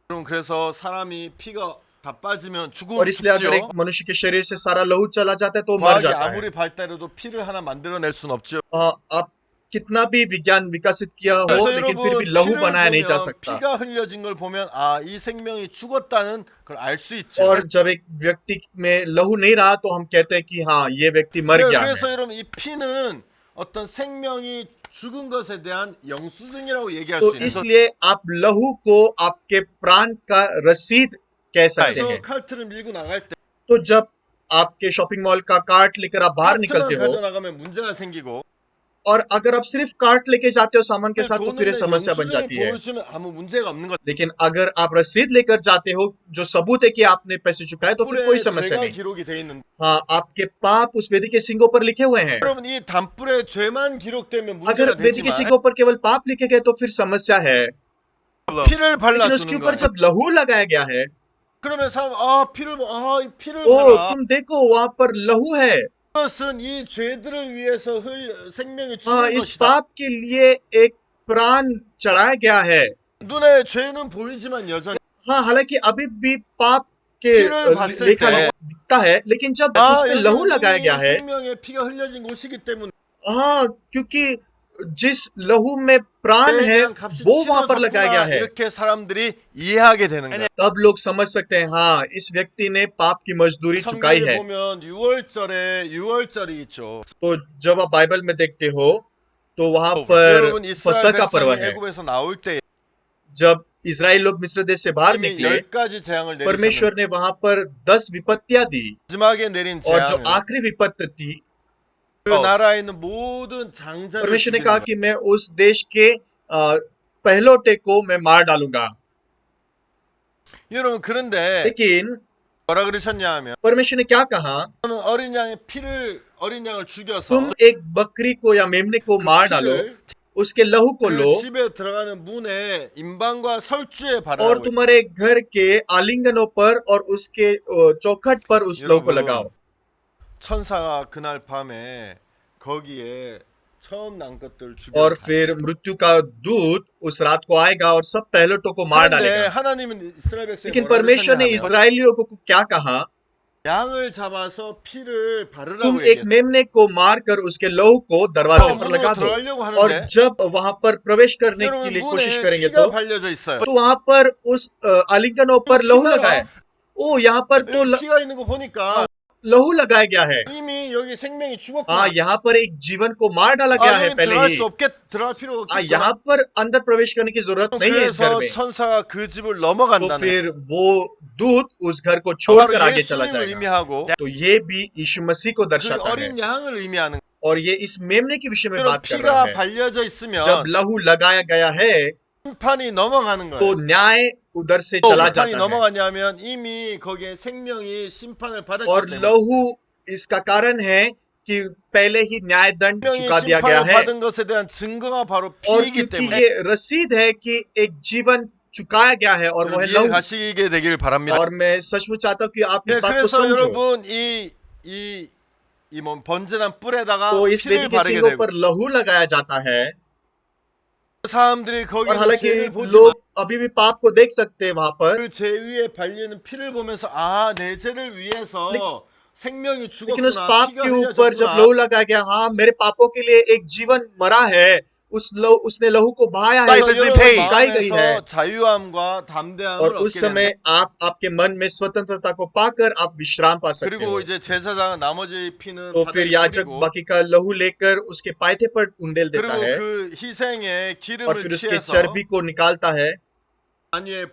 여러분 그래서 사람이 피가 다 빠지면 और 죽으면 इसलिए अगर एक 죽죠. मनुष्य के शरीर से सारा लहू चला जाता है तो वो मर 과학이 जाता है 아무리 발달해도 피를 하나 만들어낼 수는 없죠. आप कितना भी विज्ञान विकसित किया हो 그래서 लेकिन फिर भी 여러분 लहू 피를 बनाया नहीं जा 보면 सकता 피가 흘려진 걸 보면 아 이 생명이 죽었다는 걸 알 수 있죠. और जब एक व्यक्ति में लहू नहीं रहा तो हम कहते हैं कि हाँ ये व्यक्ति मर गया है 그래서 여러분 이 피는 어떤 생명이 죽은 것에 대한 영수증이라고 얘기할 तो 수 있는 इसलिए आप लहू को आपके प्राण का रसीद कह सकते 그래서 हैं 칼트를 밀고 나갈 때 तो जब आपके शॉपिंग मॉल का कार्ट लेकर आप बाहर 카트만 निकलते हो 가져 나가면 문제가 생기고 और अगर आप सिर्फ कार्ट लेके जाते हो सामान के साथ तो 돈을 फिर ये 낸 समस्या बन 영수증이 जाती है 보여주면 아무 문제가 없는 것. लेकिन अगर आप रसीद लेकर जाते हो जो सबूत है कि आपने पैसे चुकाए तो फिर कोई 단불에 समस्या 죄가 नहीं 기록이 돼 있는. हाँ आपके पाप उस वेदी के सिंगों पर लिखे हुए हैं 여러분 이 단불에 죄만 기록되면 अगर 문제가 वेदी के 되지만 सिंगों पर केवल पाप लिखे गए तो फिर समस्या है 피를 लेकिन उसके 발라주는 ऊपर 거예요. जब लहू लगाया गया है 그러면 사람 이 피를 ओ 봐라. तुम देखो वहां पर लहू है 이것은 이 죄들을 위해서 생명이 हाँ 죽은 इस 것이다. पाप के लिए एक प्राण चढ़ाया गया है 눈에 죄는 보이지만 여전히 हाँ हालांकि अभी भी पाप के 피를 봤을 लेखा 때 दिखता है लेकिन जब 아 उस पे लहू लगाया गया है 생명에 피가 흘려진 곳이기 때문에 हाँ क्योंकि जिस लहू में प्राण है 대한 값이 वो वहां पर लगाया गया 치러졌구나 है 이렇게 사람들이 이해하게 되는 거예요. तब लोग समझ सकते हैं हाँ इस व्यक्ति ने पाप की मजदूरी चुकाई 성경에 है 보면 6월절이 있죠. तो जब आप बाइबल में देखते हो तो वहां पर 여러분 이스라엘 फसह का पर्व 백성이 है 애굽에서 나올 때 जब इजराइल लोग मिस्र देश से बाहर 이미 निकले 10가지 재앙을 내리셨는데 परमेश्वर ने वहां पर 10 विपत्तियां दी 마지막에 내린 और जो 재앙은 आखिरी विपत्ति थी 그 나라에 있는 모든 장자를 परमेश्वर ने 죽이는 कहा 거예요. कि मैं उस देश के पहलौठे को मैं मार डालूंगा। 여러분 그런데 लेकिन 뭐라 그러셨냐 하면 परमेश्वर ने क्या कहा, 저는 어린 양을 죽여서 तुम एक बकरी को या मेमने को मार डालो, 피를 उसके लहू को लो 그 집에 들어가는 문에 임방과 설주에 और 바르라고 तुम्हारे घर के आलिंगनों पर और उसके चौखट पर उस लहू को 여러분, लगाओ। 천사가 그날 밤에 거기에 처음 난 것들 और 죽여. फिर मृत्यु का दूत उस रात को आएगा और सब पहलौठों को मार 그런데 डालेगा। 하나님은 이스라엘 백성에 लेकिन 뭐라 परमेश्वर ने 그러셨냐면 इस्राएलियों को क्या कहा, 양을 잡아서 피를 तुम 바르라고 एक 얘기했어요. मेमने को मारकर उसके लहू को दरवाजे पर 문으로 लगा दो। 들어가려고 और 하는데 जब वहां पर प्रवेश करने के 여러분 लिए कोशिश 문에 करेंगे 피가 तो 발려져 있어요. वहां पर उस आलिंगनों पर लहू लगाए। ओ, यहाँ पर तो 여기 피가 있는 거 보니까 लहू लगाया गया है। 이미 여기 생명이 죽었구나. हाँ, यहाँ पर एक जीवन को मार डाला गया है 여기 पहले 들어갈 ही। 수 없겠 들어갈 필요 없겠죠. यहाँ पर अंदर प्रवेश करने की जरूरत नहीं है इस घर 그래서 में। 천사가 그 집을 तो 넘어간다는 फिर वो दूत उस घर को 바로 छोड़कर आगे चला 예수님을 जाएगा। 의미하고 तो ये भी यीशु मसीह को 그 दर्शाता है 어린 양을 의미하는 और ये इस मेमने के विषय में 여러분 बात कर रहा 피가 है। 발려져 있으면 जब लहू लगाया गया है 심판이 넘어가는 तो 거예요. न्याय उधर से 또 चला 심판이 जाता है 넘어가냐면 이미 거기에 생명이 심판을 받았기 और 때문에 लहू इसका कारण है कि पहले ही न्याय दंड 생명이 चुका दिया गया 심판을 है 받은 것에 대한 증거가 바로 और 피이기 क्योंकि 때문에 ये रसीद है कि एक जीवन चुकाया गया है और वो है 여러분 लहू। 이해가시게 되길 바랍니다. और मैं सचमुच चाहता हूँ कि आप 네, इस बात को 그래서 समझो। 여러분 이뭐 번제난 뿔에다가 तो इस 피를 वेदी के 바르게 सींगों 되고 पर लहू लगाया जाता है 사람들이 거기 और हालांकि 죄를 보지만 लोग अभी भी पाप को देख सकते हैं वहां पर, 그 죄 위에 발리는 피를 보면서 아 내 죄를 위해서 생명이 लेकिन उस 죽었구나 पाप 피가 के ऊपर जब 흘려졌구나 लहू लगाया गया, हाँ मेरे पापों के लिए एक जीवन मरा है, उसने लहू को बहाया है, Life has उसकी been paid. चुकाई गई है। 마음에서 자유함과 담대함을 और उस 얻게 समय 됩니다. आप आपके मन में स्वतंत्रता को पाकर आप विश्राम पा सकते 그리고 हो। 이제 제사장은 나머지 피는 तो फिर 바닥에 याजक 뿌리고 बाकी का लहू लेकर उसके पायथे पर उंडेल देता 그리고 है 그 희생의 और 기름을 फिर उसके 취해서 चर्बी को निकालता है 안위에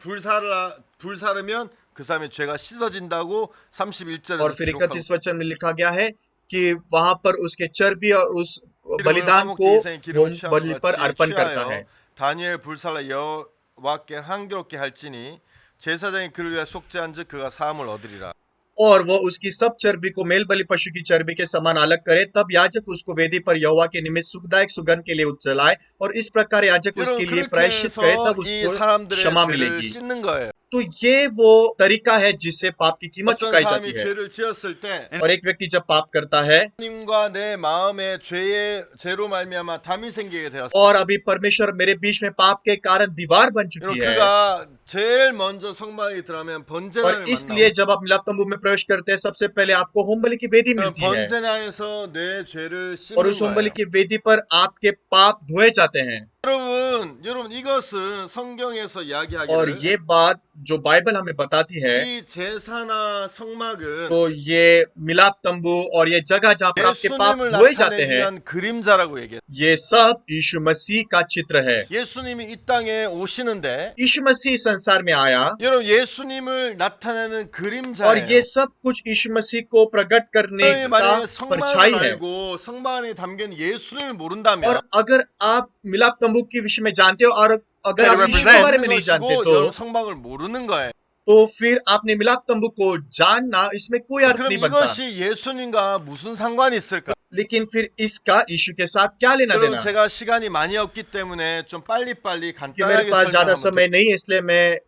불사르면 그 सामने 죄가 씻어진다고 31절에서 और फिर 기록하고 31 वचन में लिखा गया है कि वहां पर उसके चर्बी और उस बलिदान को होम बलि पर अर्पण करता है। 다니엘 불살라 여호와께 한교롭게 할지니 제사장이 그를 위하여 속죄한즉 그가 사함을 얻으리라. और वो उसकी सब चर्बी को मेल बलि पशु की चर्बी के समान अलग करे, तब याजक उसको वेदी पर यहोवा के निमित्त सुखदायक सुगंध के लिए जलाए और इस प्रकार याजक उसके 여러분 लिए 그렇게 प्रायश्चित करे, 해서 तब 이 उसको 사람들의 क्षमा 죄를 मिलेगी। 씻는 거예요. तो ये वो तरीका है जिससे पाप की कीमत 어떤 चुकाई 사람이 जाती है। 죄를 지었을 때 और एक व्यक्ति जब पाप करता है 하나님과 내 마음에 죄로 말미암아 담이 생기게 되었어. और अभी परमेश्वर मेरे बीच में पाप के कारण दीवार बन चुकी है, 그가 제일 먼저 성막에 들어가면 번제단을 और इसलिए 만나고 जब आप मिलाप तंबू में प्रवेश करते हैं सबसे पहले आपको होम बलि की वेदी मिलती है 번제단에서 내 죄를 और 씻는 उस होम बलि 거예요. की वेदी पर आपके पाप धोए जाते हैं। 여러분 이것은 성경에서 और 이야기하기를 ये बात जो बाइबल हमें बताती है, 이 제사나 성막은 तो ये मिलाप तंबू और ये जगह जहाँ पर आपके पाप 예수님을 धोए जाते 나타내기 हैं, 위한 그림자라고 얘기해요. ये सब यीशु मसीह का चित्र है। 예수님이 이 땅에 오시는데 यीशु मसीह संसार में आया 여러분 예수님을 나타내는 और 그림자예요. ये सब कुछ यीशु मसीह को प्रकट करने 너희 का 만약에 परछाई 성막을 है। 알고 성막 안에 담긴 예수님을 और 모른다면 अगर आप मिलाप तंबू के विषय में जानते हो और अगर That आप यीशु के बारे में नहीं 것이고 जानते 여러분 성막을 모르는 거예요. तो फिर आपने मिलाप तंबू को जानना इसमें कोई अर्थ 그럼 नहीं बनता। 이것이 예수님과 무슨 상관이 있을까? लेकिन फिर इसका यीशु के साथ क्या लेना 여러분 देना? 제가 시간이 많이 없기 때문에 좀 빨리빨리 कि मेरे 간단하게 पास ज्यादा 설명하면 समय नहीं है, इसलिए मैं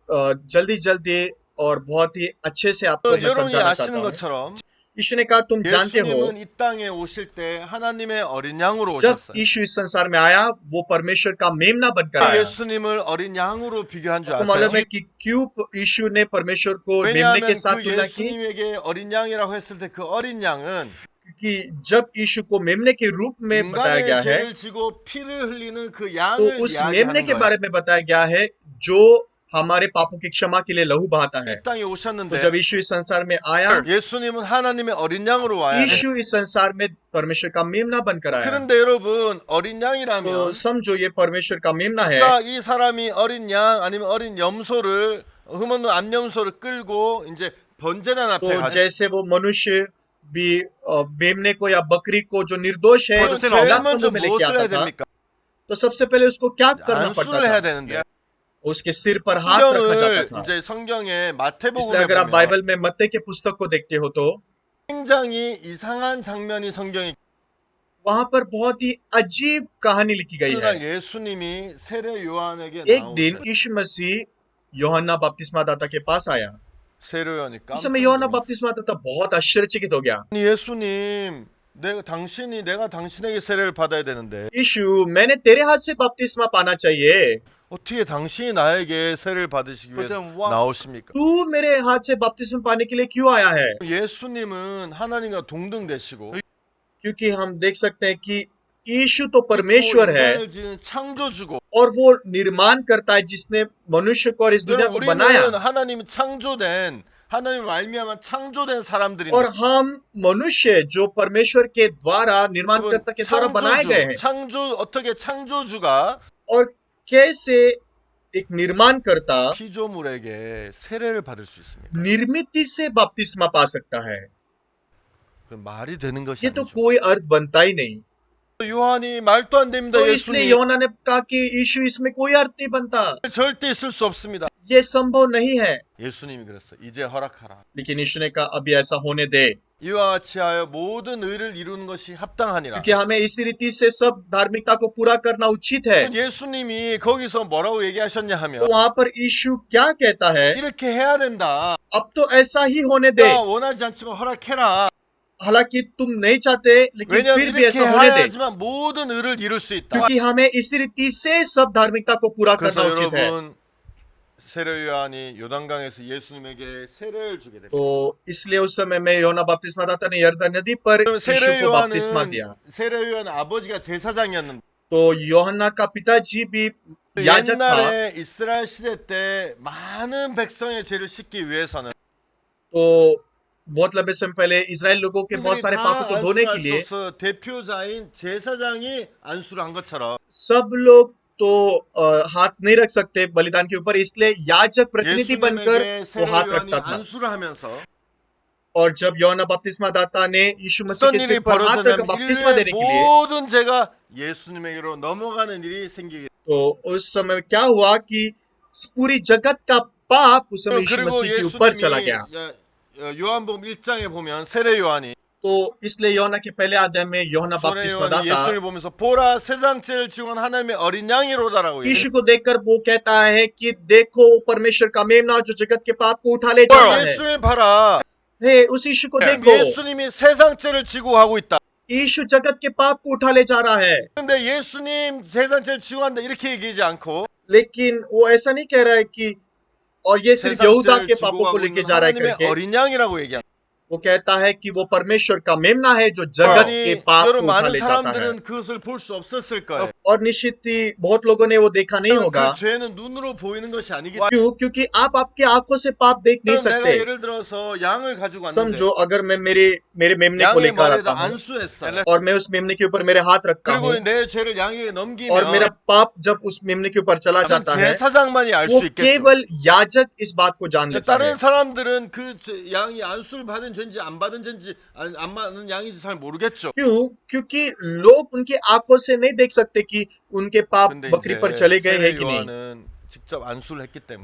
जल्दी जल्दी और बहुत ही अच्छे से आपको मैं 여러분이 समझाना 아시는 चाहता हूँ। 것처럼 यीशु ने कहा तुम जानते हो, 예수님은 이 땅에 오실 때 하나님의 어린 양으로 जब 오셨어요. यीशु इस संसार में आया वो परमेश्वर का मेमना बनकर आया। 예수님을 어린 양으로 비교한 줄 आपको 아세요? मालूम है कि क्यों यीशु ने परमेश्वर को मेमने 왜냐하면 के साथ 그 तुलना की? 예수님에게 어린 양이라고 했을 때 그 어린 양은 कि जब यीशु को मेमने के रूप में बताया गया 인간의 है, 죄를 지고 피를 흘리는 그 तो 양을 उस मेमने 이야기하는 के 거예요. बारे में बताया गया है जो हमारे पापों की क्षमा के लिए लहू बहाता है। 이 땅에 तो 오셨는데 जब यीशु इस संसार में आया, 예수님은 하나님의 어린 양으로 와야 돼. यीशु इस संसार में परमेश्वर का मेमना बनकर आया। 그런데 여러분 어린 तो 양이라면 समझो ये परमेश्वर का मेमना है। 그러니까 이 사람이 어린 양 아니면 어린 염소를 흠없는 암염소를 끌고 이제 번제단 앞에 तो 가죠. जैसे वो मनुष्य भी मेमने को या बकरी को जो निर्दोष है 그럼 sin 제일 मिलाप 먼저 तंबू में लेके 무엇을 आता 해야 था, 됩니까? तो सबसे पहले उसको क्या करना पड़ता 안수를 해야 था? 되는데 उसके सिर पर हाथ रखा जाता 성경을 था। 이제 성경에 इसलिए 마태복음에 अगर आप 보면 बाइबल में मत्ती के पुस्तक को देखते हो तो 굉장히 이상한 장면이 성경에 वहां पर बहुत ही अजीब कहानी लिखी गई है। 그날 예수님이 세례 요한에게 एक दिन 나오셔. यीशु मसीह यूहन्ना बपतिस्मा दाता के पास आया। 세례 요한이 उस 깜짝 समय यूहन्ना 놀랐어. बपतिस्मा दाता बहुत आश्चर्यचकित हो गया। 예수님, 내가 당신에게 세례를 받아야 되는데 यीशु, मैंने तेरे हाथ से बपतिस्मा पाना चाहिए, 어떻게 당신이 나에게 세례를 받으시기 위해서 나오십니까? तू मेरे हाथ से बपतिस्मा पाने के लिए क्यों आया है? 예수님은 하나님과 동등되시고 क्योंकि हम देख सकते हैं कि यीशु तो परमेश्वर है 인간을 지은 창조주고 और वो निर्माण करता है जिसने मनुष्य को और इस दुनिया को 우리는 बनाया। 하나님이 창조된 하나님 말미암아 창조된 사람들인데 और हम मनुष्य जो परमेश्वर के द्वारा निर्माणकर्ता के द्वारा बनाए गए हैं। 어떻게 창조주가 और कैसे एक निर्माणकर्ता 피조물에게 세례를 받을 수 있습니까? निर्मित से बपतिस्मा पा सकता है? 그 말이 되는 것이 ये तो 아니죠. कोई अर्थ बनता ही नहीं। 요한이 말도 안 됩니다. तो इसलिए 예수님 यूहन्ना ने कहा कि यीशु इसमें कोई अर्थ नहीं बनता, 절대 있을 수 없습니다. ये संभव नहीं है। 예수님이 그랬어. 이제 허락하라. लेकिन यीशु ने कहा अभी ऐसा होने दे, 이와 같이 하여 모든 의를 이루는 것이 합당하니라. क्योंकि हमें इसी रीति से सब धार्मिकता को पूरा करना उचित है। 예수님이 거기서 뭐라고 얘기하셨냐 तो 하면 वहां पर यीशु क्या कहता है? 이렇게 해야 된다. अब तो ऐसा ही होने दे, 내가 원하지 않지만 허락해라. हालांकि तुम नहीं चाहते लेकिन 왜냐하면 फिर भी 이렇게 ऐसा होने दे, 해야지만 모든 의를 이룰 수 있다. क्योंकि हमें इसी रीति से सब धार्मिकता को पूरा करना 그래서 उचित है। 여러분 세례 요한이 요단강에서 예수님에게 세례를 주게 됩니다. तो इसलिए उस समय में यूहन्ना बपतिस्मा दाता ने यरदन नदी पर 그럼 यीशु 세례 को बपतिस्मा दिया। 세례 요한 아버지가 제사장이었는데 तो यूहन्ना का पिताजी भी याजक था। 옛날에 이스라엘 시대 때 많은 백성의 죄를 씻기 위해서는 तो बहुत लंबे समय पहले इजराइल लोगों के बहुत 그들이 सारे 다 पापों को धोने के 안수할 수 लिए 없어 대표자인 제사장이 안수를 한 것처럼 सब लोग तो हाथ नहीं रख सकते बलिदान के ऊपर, इसलिए याजक प्रतिनिधि बनकर 예수님에게 वो 세례 हाथ 요한이 रखता था। 안수를 하면서 और जब यूहन्ना बपतिस्मा दाता ने यीशु मसीह 어떤 के 일이 सिर पर हाथ रख 벌어졌냐면 बपतिस्मा 인류의 देने के लिए, 모든 죄가 예수님에게로 넘어가는 일이 생기게 तो उस समय क्या हुआ कि पूरी जगत का पाप उस समय यीशु 그리고 मसीह के ऊपर चला 예수님이 गया। 요한복음 1장에 보면 세례 요한이 तो इसलिए यूहन्ना के पहले अध्याय में यूहन्ना 세례 बपतिस्मा 요한이 दाता 예수를 보면서 보라 세상죄를 지고 하나님의 어린 양이로다라고 यीशु को देखकर वो कहता है कि देखो परमेश्वर का मेमना जो जगत के पाप को उठा ले जाता है। 예수를 봐라. हे उस यीशु को देखो, 예수님이 세상죄를 지고 하고 있다. यीशु जगत के पाप को उठा ले जा रहा है। 근데 예수님 세상죄를 지고 한다 이렇게 얘기하지 않고 लेकिन वो ऐसा नहीं कह रहा है कि और ये सिर्फ यहूदा 세상죄를 के 지고 पापों को 하고 लेके 있는 जा रहा है 하나님의 करके, 어린 양이라고 얘기한다. वो कहता है कि वो परमेश्वर का मेमना है जो जगत के 아니, पाप को 여러분 उठा 많은 ले जाता है। 사람들은 그것을 볼 수 없었을 거예요. और निश्चित ही बहुत लोगों ने वो देखा नहीं होगा। 그 죄는 눈으로 보이는 것이 아니기 क्यों? क्योंकि आप आपके आंखों से पाप देख नहीं 때문에 내가 सकते। 예를 들어서 양을 가지고 왔는데 समझो अगर मैं मेरे मेमने को 양의 लेकर आता 머리에다 हूँ 안수했어. और मैं उस मेमने के ऊपर मेरे हाथ रखता हूँ 그리고 내 죄를 양에게 और मेरा 넘기면 पाप जब उस मेमने के ऊपर चला 참 जाता है, 제사장만이 알 वो 수 있겠죠. केवल याजक इस बात को जान लेता है। 다른 사람들은 그 양이 안수를 받은 죄인지 안 받은 죄인지 안 받은 양인지 잘 모르겠죠. क्यों? क्योंकि लोग उनकी आंखों से नहीं देख सकते कि उनके पाप 근데 बकरी पर 이제 चले गए हैं 세례 कि नहीं, 요한은 직접 안수를 했기 때문에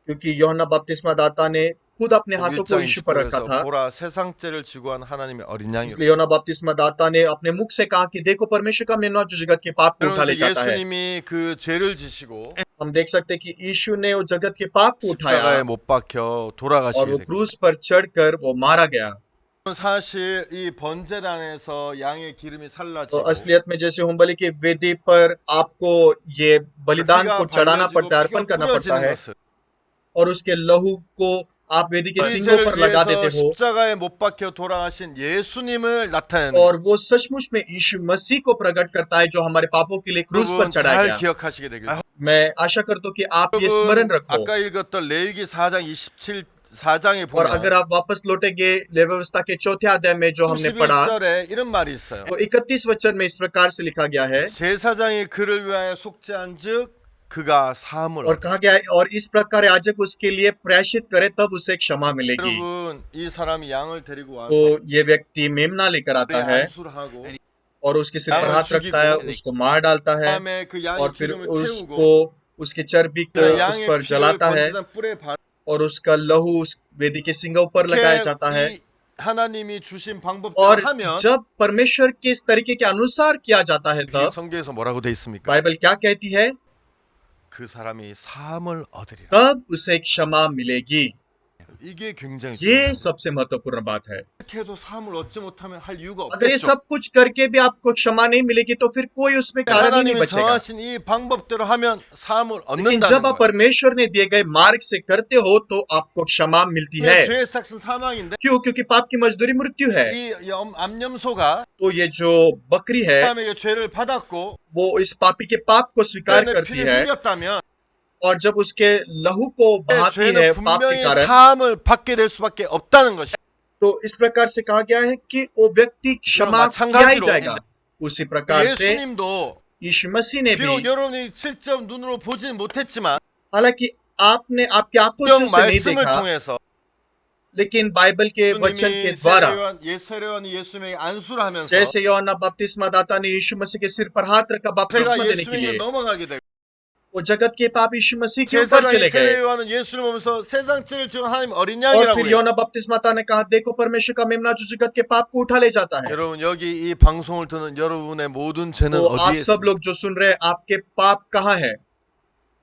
क्योंकि यूहन्ना बपतिस्मा दाता ने खुद अपने हाथों को 1장 यीशु पर रखा 29절에서 था। 보라 세상죄를 지고 한 하나님의 어린 양이로. इसलिए यूहन्ना बपतिस्मा दाता ने अपने मुख से कहा कि देखो परमेश्वर का मेमना जो जगत के पाप को उठा ले 그러면서 जाता है। 예수님이 그 죄를 지시고 हम देख सकते हैं कि यीशु ने वो जगत के पाप को 십자가에 उठाया 못 박혀 और 돌아가시게 वो 됩니다. क्रूस पर चढ़कर वो मारा गया। 사실 이 번제단에서 양의 기름이 तो 살라지고 असलियत में जैसे होमबलि की वेदी पर आपको ये बलिदान 피가 को चढ़ाना 발려지고 पड़ता है, अर्पण 피가 करना पड़ता 뿌려지는 है, 것을 और उसके लहू को आप वेदी के 이 सींगों 죄를 पर लगा 위해서 देते हो, 십자가에 못 박혀 돌아가신 예수님을 나타내는 और वो सचमुच में यीशु मसीह को प्रकट करता है जो हमारे पापों के लिए क्रूस पर 여러분 चढ़ाया 잘 गया। 기억하시게 되길. मैं आशा करता हूँ कि आप ये स्मरण 여러분 रखो। 아까 읽었던 레위기 4장 27장에 और 보면 अगर आप वापस लौटेंगे लेवी व्यवस्था के चौथे अध्याय में जो हमने पढ़ा, 31절에 이런 말이 있어요. तो 31 वचन में इस प्रकार से लिखा गया है 제사장이 그를 위하여 속죄한즉 그가 사함을 और कहा गया है, और इस प्रकार याजक उसके लिए प्रायश्चित करे तब उसे क्षमा मिलेगी। 여러분 이 사람이 양을 데리고 와서 तो ये व्यक्ति मेमना लेकर आता है, 안수를 하고 और उसके सिर पर 양을 हाथ रखता है, 죽이고 उसको मार डालता है 그다음에 그 양의 और फिर 기름을 태우고 उसको उसके चर्बी को 그 उस 양의 पर 피를 जलाता है 번제단 뿔에 바르게 और उसका लहू उस वेदी के सिंगों पर लगाया जाता है। 이 하나님이 주신 방법대로 और 하면 जब परमेश्वर के इस तरीके के अनुसार किया जाता है 이게 तब 성경에서 뭐라고 돼 있습니까? बाइबल क्या कहती है? 그 사람이 사함을 얻으리라. तब उसे क्षमा मिलेगी। 이게 굉장히 ये 중요해요. सबसे महत्वपूर्ण बात है। 이렇게 해도 사함을 얻지 못하면 할 이유가 अगर ये 없겠죠. सब कुछ करके भी आपको क्षमा नहीं मिलेगी तो फिर कोई उसमें कारण ही नहीं 하나님이 बचेगा। 정하신 이 방법대로 하면 사함을 लेकिन 얻는다는 जब आप 거예요. परमेश्वर ने दिए गए मार्ग से करते हो तो आपको क्षमा मिलती है। 죄의 삭은 사망인데 क्यों? क्योंकि पाप की मजदूरी मृत्यु है। 이 암염소가 तो ये जो बकरी है 사람에게 죄를 받았고 वो इस पापी के पाप को स्वीकार 그다음에 करती 피를 है 흘렸다면 और जब उसके लहू को बहाती है 죄는 पाप के 분명히 कारण 사함을 받게 될 수밖에 없다는 것이. तो इस प्रकार से कहा गया है कि वो व्यक्ति क्षमा किया ही जाएगा। उसी प्रकार से 예수님도 यीशु मसीह ने 비록 भी, 여러분이 직접 눈으로 보지는 못했지만 हालांकि आपने आपकी आंखों से 성경 उसे नहीं 말씀을 देखा, 통해서 लेकिन बाइबल के वचन के 주님이 द्वारा 세례요한이 예수님에게 안수를 하면서 जैसे यूहन्ना बपतिस्मा दाता ने यीशु मसीह के सिर पर हाथ रखा 제가 बपतिस्मा देने के 예수님에게 लिए, 넘어가게 되고 वो जगत के पाप यीशु मसीह के ऊपर 제사장이 चले गए। 세례요한은 예수를 보면서 세상 죄를 지은 하나님 어린 और 양이라고 फिर 그래요. यूहन्ना बपतिस्माता ने कहा, देखो परमेश्वर का मेमना जो जगत के पाप को उठा ले जाता है। 여러분 여기 이 방송을 듣는 여러분의 모든 죄는 तो आप 어디에 सब 있습니까? लोग जो सुन रहे हैं, आपके पाप कहाँ है?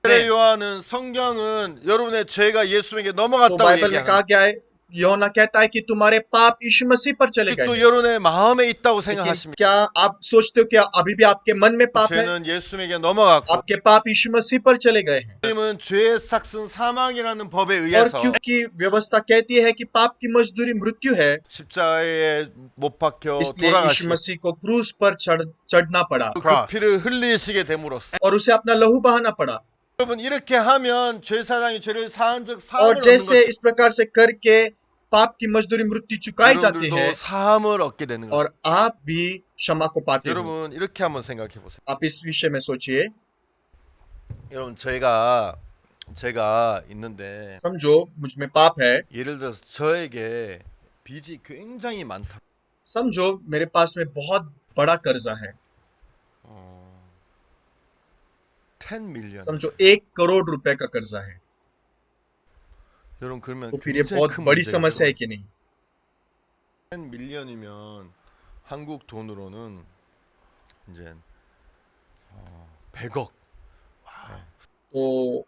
세례요한은 성경은 여러분의 죄가 예수에게 तो 넘어갔다고 बाइबल में कहा 얘기하는 गया है, यूहन्ना कहता है कि तुम्हारे पाप यीशु मसीह पर चले गए 또 हैं। 여러분의 마음에 있다고 लेकिन 생각하십니까? क्या आप सोचते हो क्या अभी भी आपके मन में पाप है? 죄는 예수에게 넘어갔고 आपके पाप यीशु मसीह पर चले गए हैं। 하나님은 죄의 삭은 사망이라는 법에 और 의해서 क्योंकि व्यवस्था कहती है कि पाप की मजदूरी मृत्यु है, 십자가에 못 박혀 इसलिए यीशु 돌아가시고 मसीह को क्रूस पर चढ़ना पड़ा 그 피를 흘리시게 됨으로써 और उसे अपना लहू बहाना पड़ा। 여러분 이렇게 하면 죄사장이 죄를 사한 적 और 사함을 얻는 जैसे 것 इस प्रकार से करके पाप की मजदूरी मृत्यु चुकाई जाती है 여러분들도 사함을 얻게 되는 거예요. और आप भी क्षमा को पाते हो। 여러분 이렇게 한번 생각해 보세요. आप इस विषय में सोचिए। 여러분 제가 있는데 समझो मुझ में पाप है, 예를 들어서 저에게 빚이 굉장히 많다. समझो मेरे पास में बहुत बड़ा कर्जा है, 10 밀리언. समझो 1 करोड़ रुपए का कर्जा है। 여러분 그러면 तो फिर ये 굉장히 बहुत 큰 बड़ी 문제예요. समस्या है कि नहीं? 10 밀리언이면 한국 돈으로는 이제 100억. तो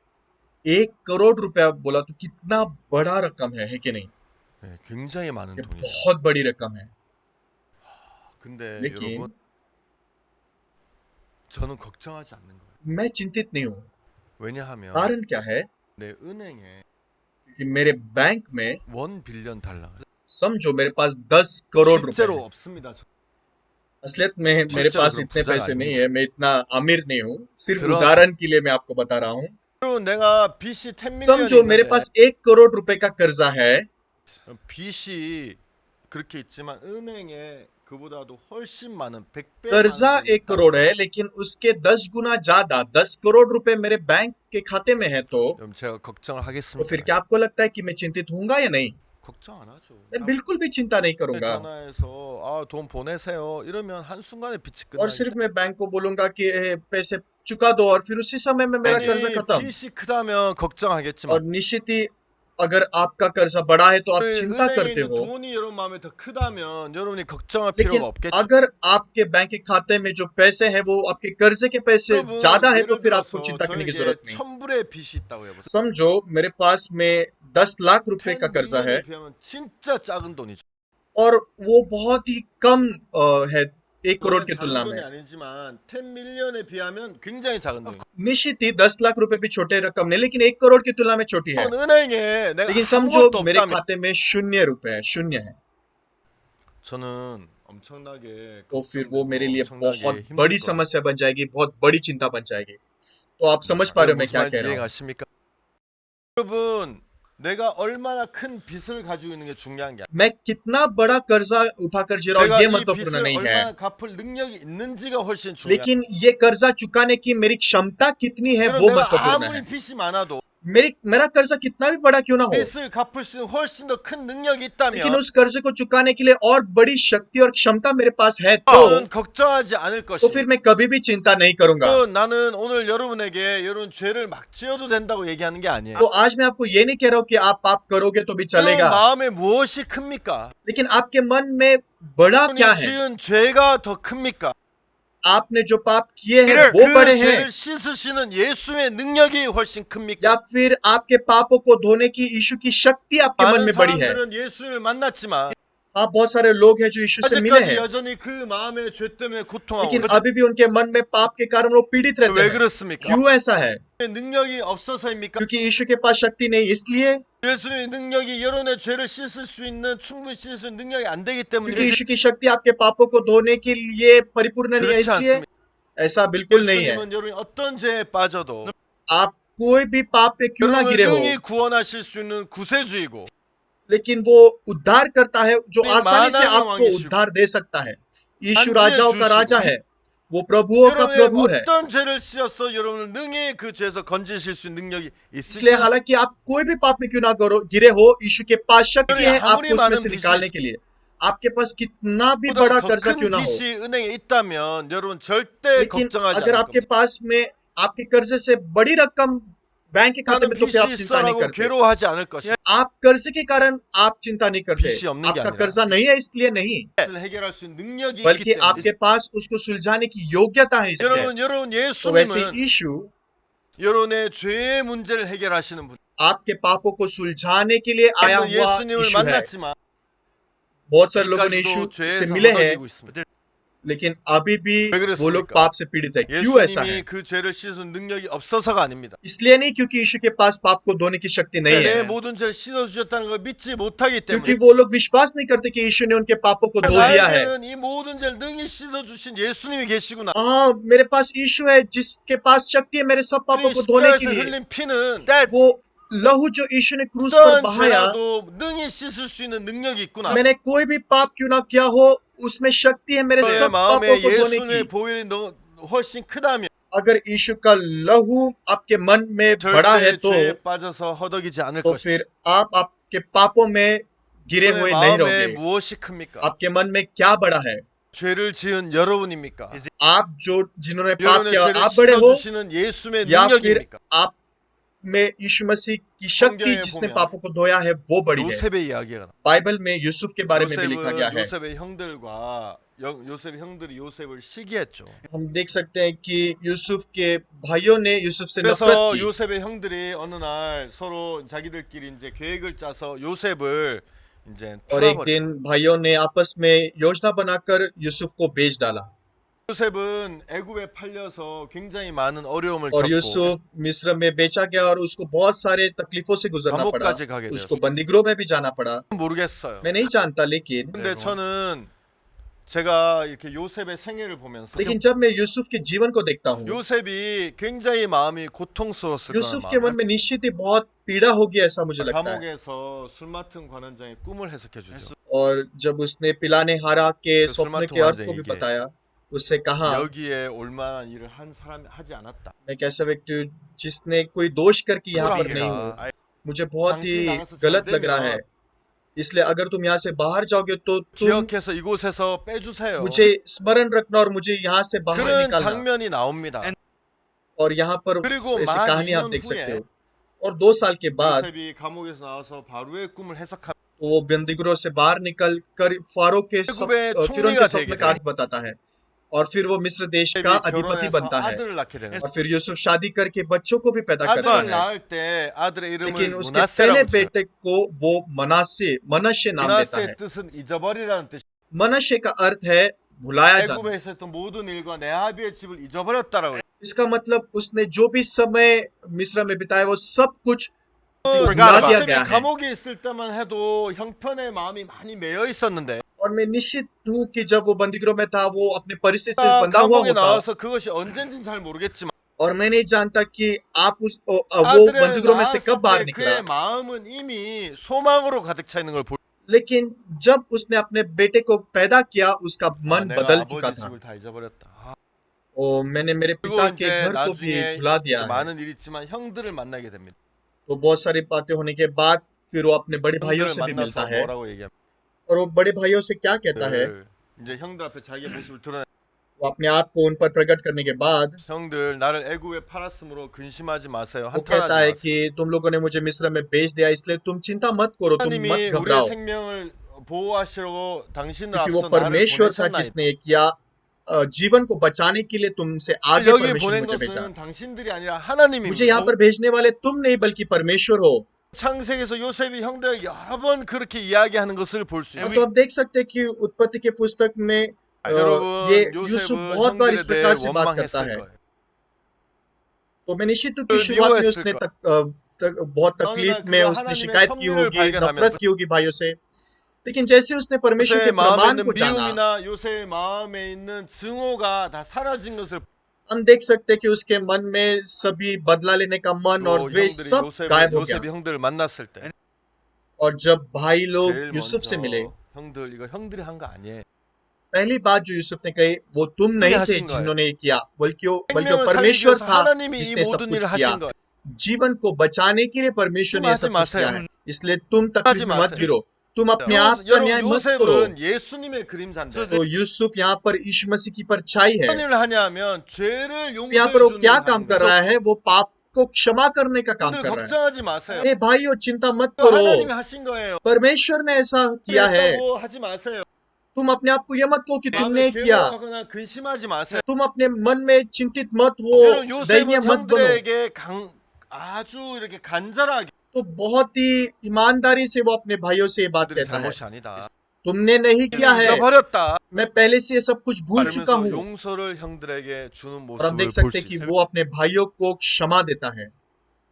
1 करोड़ रुपया बोला तो कितना बड़ा रकम है कि नहीं? 네, 굉장히 많은 ये 돈이죠. बहुत बड़ी रकम है। 근데 लेकिन 여러분 저는 걱정하지 않는 거예요. मैं चिंतित नहीं हूँ। 왜냐하면 कारण क्या है? 내 은행에 कि मेरे बैंक में, 1 빌리언 달러 समझो मेरे पास 10 करोड़ रुपए 실제로 है। 없습니다. असलियत में मेरे 실제로 पास 그럼 इतने 부자가 पैसे नहीं 아닙니다. है, मैं इतना अमीर नहीं हूँ। सिर्फ 들어서- उदाहरण के लिए मैं आपको बता रहा हूँ। 여러분 내가 빚이 10 समझो मेरे 밀리언인데 पास 1 करोड़ रुपए का कर्जा है, 빚이 그렇게 있지만 은행에 그보다도 훨씬 많은 100배 कर्जा 1 करोड़ है, लेकिन उसके 10 गुना ज्यादा 10 करोड़ रुपए मेरे बैंक के खाते में है, तो 여러분 제가 걱정을 फिर 하겠습니다. क्या आपको लगता है कि मैं चिंतित होऊंगा या नहीं? 걱정 안 하죠. मैं बिल्कुल भी चिंता नहीं करूंगा। 전화해서 돈 보내세요. 이러면 한순간에 빚이 और 끝나기 सिर्फ मैं बैंक को बोलूंगा कि पैसे चुका दो और फिर उसी समय में मेरा कर्जा खत्म। 빚이 크다면 걱정하겠지만 और निश्चित ही अगर आपका कर्जा बड़ा है तो आप चिंता 은행에 करते 있는 हो, 돈이 여러분 마음에 더 크다면 여러분이 걱정할 लेकिन 필요가 없겠죠. अगर आपके बैंक के खाते में जो पैसे हैं वो आपके कर्जे के पैसे 여러분, ज्यादा है तो 예를 फिर आपको 들어서 चिंता करने की 저에게 जरूरत नहीं। 1000불의 빚이 있다고 해보세요. समझो मेरे पास में 10 लाख रुपए का 10 कर्जा है 밀리언에 비하면 진짜 작은 돈이죠. और वो बहुत ही कम है 1 करोड़ की 작은 तुलना 돈이 में। 아니지만 10 밀리언에 비하면 굉장히 작은 돈이에요. निश्चित ही 10 लाख रुपए भी छोटे रकम नहीं, लेकिन 1 करोड़ की तुलना में छोटी है। 은행에 내가 लेकिन समझो 아무것도 मेरे 없다면 खाते में 0 रुपए है, 0 है, 저는 엄청나게 तो फिर वो मेरे लिए 엄청나게 बहुत 힘들 बड़ी 거예요. समस्या बन जाएगी, बहुत बड़ी चिंता बन जाएगी। तो आप समझ पा रहे हो मैं 무슨 क्या 말인지 कह रहा हूँ? 이해가십니까? 여러분 내가 얼마나 큰 빚을 가지고 있는 게 중요한 게 아니라 मैं कितना बड़ा कर्जा उठाकर जी रहा हूँ 내가 ये 이 महत्वपूर्ण 빚을 नहीं है, 얼마나 갚을 능력이 있는지가 훨씬 중요해요. लेकिन ये कर्जा चुकाने की मेरी क्षमता कितनी है वो 내가 महत्वपूर्ण 아무리 है। 빚이 많아도 मेरा कर्जा कितना भी बड़ा क्यों ना हो, 빚을 갚을 수 있는 훨씬 더 큰 능력이 लेकिन 있다면 उस कर्ज को चुकाने के लिए और बड़ी शक्ति और क्षमता मेरे पास है 저는 걱정하지 않을 तो 것이고 फिर मैं कभी भी चिंता नहीं करूंगा। 또 나는 오늘 여러분에게 여러분 죄를 막 지어도 된다고 얘기하는 게 아니에요. तो आज मैं आपको ये नहीं कह रहा हूँ कि आप पाप करोगे तो भी 여러분 चलेगा, 마음에 무엇이 큽니까? लेकिन आपके मन में बड़ा क्या 여러분이 है, 지은 죄가 더 큽니까? आपने जो पाप किए हैं वो 그 बड़े हैं, 죄를 씻으시는 예수의 능력이 훨씬 या 큽니까? फिर आपके पापों को धोने की यीशु की शक्ति आपके मन 많은 में बड़ी है। 사람들은 예수를 만났지만 आप बहुत सारे लोग हैं जो यीशु से मिले 아직까지 हैं, 여전히 그 마음의 죄 때문에 고통하고 लेकिन अभी भी उनके मन में पाप के कारण वो पीड़ित रहते 왜 हैं। 그렇습니까? क्यों ऐसा है? 능력이 없어서입니까? क्योंकि यीशु के पास शक्ति नहीं, इसलिए 예수님의 능력이 여러분의 죄를 씻을 수 있는 충분히 씻을 수 있는 능력이 안 되기 क्योंकि 때문에 यीशु की शक्ति आपके पापों को धोने के लिए परिपूर्ण नहीं है, 그렇지 इसलिए 않습니다. ऐसा बिल्कुल नहीं है। 예수님은 여러분이 어떤 죄에 빠져도 आप कोई भी पाप पे क्यों ना 여러분을 गिरे हो, 능히 구원하실 수 있는 구세주이고 लेकिन वो उद्धार करता है, जो नहीं, आसानी से महान आपको 왕이시고, उद्धार दे सकता है। यीशु अंतिम राजाओं का 주시고, राजा है, वो प्रभुओं का 여러분의 प्रभु है। 어떤 죄를 씌어서 여러분을 능히 그 죄에서 건지실 수 있는 능력이 इसलिए 있으시죠? हालांकि आप कोई भी पाप में क्यों ना गिरे हो, यीशु के पास शक्ति 여러분이 है 아무리 आपको उसमें 많은 से 빚이 निकालने के लिए। आपके पास कितना भी बड़ा कर्जा क्यों 더큰 ना हो, 빚이 은행에 있다면 여러분 절대 लेकिन 걱정하지 अगर 않을 आपके 겁니다. पास में आपके कर्जे से बड़ी रकम बैंक के खाते 나는 में, तो फिर आप 빚이 चिंता नहीं 있어라고 करते। 괴로워하지 않을 것이야. आप कर्जे के कारण आप चिंता नहीं करते, 빚이 없는 게 आपका 아니라 कर्जा नहीं है इसलिए नहीं, 빚을 해결할 수 있는 능력이 बल्कि 있기 आपके 때문에 पास उसको सुलझाने की योग्यता है इसलिए। 여러분 तो वैसे 예수님은 यीशु 여러분의 죄의 문제를 해결하시는 분. आपके पापों को सुलझाने के लिए आया 여러분 हुआ 예수님을 यीशु है। 만났지만 बहुत सारे लोगों ने यीशु 아직까지도 से 죄에서 मिले हैं, 허덕이고 있습니다. लेकिन अभी भी 왜 그랬습니까? वो लोग पाप से पीड़ित है। क्यों ऐसा है? 예수님이 그 죄를 씻은 능력이 없어서가 아닙니다. इसलिए नहीं क्योंकि यीशु के पास पाप को धोने की शक्ति नहीं 내 है, 모든 죄를 씻어 주셨다는 걸 믿지 못하기 क्योंकि 때문에 वो लोग विश्वास नहीं करते कि यीशु ने उनके पापों को धो दिया है। 나에게는 이 모든 죄를 능히 씻어 주신 예수님이 계시구나. मेरे पास यीशु है जिसके पास शक्ति है मेरे सब पापों को धोने के 십자가에서 लिए। 흘린 피는 वो लहू जो यीशु ने क्रूस पर 어떤 बहाया, 죄라도 능히 씻을 수 있는 능력이 있구나. मैंने कोई भी पाप क्यों ना किया हो, उसमें शक्ति है मेरे 내 सब पापों 마음에 को धोने 예수님의 की। 보혈이 훨씬 크다면 अगर यीशु का लहू आपके मन में बड़ा है 절대 죄에 빠져서 허덕이지 않을 तो 것이다. फिर आप आपके पापों में गिरे 내 हुए नहीं 마음에 रहोगे। 무엇이 큽니까? आपके मन में क्या बड़ा है? 죄를 지은 여러분입니까? आप जो जिन्होंने पाप 여러분의 किया, 죄를 आप बड़े हो, 씻어주시는 예수의 या फिर 능력입니까? आप में यीशु मसीह की शक्ति 성경에 जिसने 보면 पापों को धोया है वो बड़ी है। 요셉의 이야기가 나. बाइबल में यूसुफ के बारे में भी लिखा गया है। 요셉의 형들과 요셉의 형들이 요셉을 시기했죠. हम देख सकते हैं कि यूसुफ के भाइयों ने यूसुफ से नफरत 그래서 की, 요셉의 형들이 어느 날 서로 자기들끼리 이제 계획을 짜서 요셉을 이제 और एक 풀어버려. दिन भाइयों ने आपस में योजना बनाकर यूसुफ को बेच डाला 요셉은 애굽에 팔려서 굉장히 많은 어려움을 और 겪고 यूसुफ मिस्र में बेचा गया और उसको बहुत सारे तकलीफों से गुजरना पड़ा, 감옥까지 가게 उसको 되었어요. बंदीगृह में भी जाना पड़ा। 모르겠어요. मैं नहीं जानता, लेकिन 근데 저는 제가 이렇게 요셉의 생애를 보면서 लेकिन जब मैं यूसुफ के जीवन को देखता हूँ, 요셉이 굉장히 마음이 고통스러웠을 यूसुफ 거란 के मन 말이에요. में निश्चित ही बहुत पीड़ा होगी ऐसा मुझे लगता है। 감옥에서 술 맡은 관원장의 꿈을 해석해 주죠. और जब उसने पिलाने हारा के 그 स्वप्न 술마통 के अर्थ को भी 환자에게 बताया, उससे कहा, 여기에 올만한 일을 한 사람이 하지 않았다. मैं कैसा व्यक्ति हूँ जिसने कोई दोष करके यहाँ पर नहीं हूँ, 아이, मुझे बहुत ही 당신 나가서 गलत 잘 लग रहा 되면 है, इसलिए अगर तुम यहाँ से बाहर जाओगे तो तुम 기억해서 이곳에서 빼주세요. मुझे स्मरण रखना और मुझे यहाँ से बाहर 그런 निकालना। 장면이 나옵니다. और यहाँ पर 그리고 ऐसी 만 कहानी आप 2년 देख सकते 후에 हो। और 2 साल के बाद 요셉이 감옥에서 나와서 바로의 꿈을 해석하며 वो बंदीगृह से बाहर निकल कर फारो के 애굽의 फिरौन 총리가 के स्वप्न 되게 का अर्थ बताता है, और फिर वो मिस्र देश का अधिपति 결혼해서 बनता है, 아들을 낳게 되는 और फिर यूसुफ शादी करके बच्चों को भी पैदा करता 아들을 है। 낳을 때 아들의 이름을 लेकिन उसके पहले 문하세라고 지어요. बेटे को वो मनश्शे नाम देता 문하세의 है। 뜻은 잊어버리라는 뜻. मनश्शे का अर्थ है भुलाया जाना। 애굽에서 했던 모든 일과 내아비의 집을 잊어버렸다라고 해요. इसका मतलब उसने जो भी समय मिस्र में बिताया वो सब कुछ 그 भुला दिया 요셉이 गया है। 감옥에 있을 때만 해도 형편에 마음이 많이 매여 있었는데 और मैं निश्चित हूँ कि जब वो बंदीगृह में था वो अपने परिस्थिति से बंधा हुआ 감옥에 होता, 나와서 그것이 언젠지는 잘 모르겠지만 और मैं नहीं जानता कि आप वो 아들을 बंदीगृह में से 낳았을 कब बाहर 때 निकला, 그의 마음은 इ미 소망으로 가득 차 있는 걸 볼. लेकिन जब उसने अपने बेटे को पैदा किया उसका मन 내가 बदल चुका 아버지 था। 집을 다 잊어버렸다. मैंने मेरे 그리고 पिता के 이제 घर को भी 나중에 भुला दिया है। 많은 일이 있지만 형들을 만나게 됩니다. तो बहुत सारी बातें होने के बाद फिर वो अपने बड़े भाइयों 형들을 से भी मिलता 만나서 है 뭐라고 얘기합니까? और वो बड़े भाइयों से क्या कहता है 이제 형들 앞에 자기의 모습을 드러내. वो अपने आप को उन पर प्रकट करने के बाद 형들 나를 애굽에 팔았으므로 근심하지 마세요. वो कहता 한탄하지 है 마세요. कि तुम लोगों ने मुझे मिस्र में बेच दिया इसलिए तुम चिंता मत करो तुम 하나님이 मत 우리의 घबराओ 생명을 보호하시려고 당신을 क्योंकि वो 앞서 나를 परमेश्वर था 보내셨나이다. जिसने किया जीवन को बचाने के लिए तुमसे आगे 여기 परमेश्वर ने 보낸 मुझे भेजा 것은 당신들이 아니라 하나님입니다. मुझे यहाँ पर भेजने वाले तुम नहीं बल्कि परमेश्वर हो 창세기에서 요셉이 형들에게 여러 번 그렇게 이야기하는 것을 볼 수 있어요. तो आप देख सकते हैं कि उत्पत्ति के पुस्तक में 여러분 ये यूसुफ 요셉은 बहुत बार इस 형들에 대해 प्रकार से बात करता 원망했을 है 거예요. तो मैंने शीतु की शुरुआत में उसने बहुत तकलीफ में उसने शिकायत की होगी नफरत की होगी भाइयों से लेकिन जैसे उसने परमेश्वर के 요셉의 마음에 प्रमाण 있는 को जाना 미움이나 요셉의 마음에 있는 증오가 다 사라진 것을 हम देख सकते हैं कि उसके मन में सभी बदला लेने का मन और 또 वे 형들이 सब गायब हो 요셉이 गया 형들을 만났을 때 और जब भाई लोग 제일 यूसुफ से मिले 먼저 형들 이거 형들이 한 거 아니에요. पहली बात जो यूसुफ ने कही वो तुम नहीं थे 하신 거예요. जिन्होंने ये किया बल्कि वो 생명을 परमेश्वर 살리기 위해서 था 하나님이 이 जिसने सब 모든 कुछ 일을 किया 하신 거예요. जीवन को बचाने के लिए परमेश्वर ने ये सब कुछ किया है इसलिए तुम तकलीफ में मत 마세요. गिरो तुम अपने आप का न्याय 여러분 मत करो 요셉은 예수님의 그림자인데 तो यूसुफ यहाँ पर यीशु मसीह की परछाई है 어떤 일을 하냐면 죄를 यहाँ 용서해 पर वो 주는 क्या 일을 काम 하는 कर 거예요. रहा है वो पाप को क्षमा करने का काम 형들 कर रहा है 걱정하지 마세요. ए भाइयों चिंता मत 이거 करो 하나님이 하신 거예요. परमेश्वर ने ऐसा किया है 했다고 하지 마세요. तुम अपने आप को ये मत कहो कि तुमने 마음에 किया 괴로워하거나 근심하지 마세요. तुम अपने मन में चिंतित मत हो 여러분 दैन्य 요셉은 मत बनो 형들에게 아주 이렇게 간절하게 तो बहुत ही ईमानदारी से वो अपने भाइयों से ये बात 그들이 कहता है 잘못이 아니다. तुमने नहीं किया है 잊어버렸다. मैं पहले से ये सब कुछ भूल चुका 말하면서 हूँ 용서를 형들에게 주는 और हम 모습을 देख 볼 सकते 수 हैं कि 있어요. वो अपने भाइयों को क्षमा देता है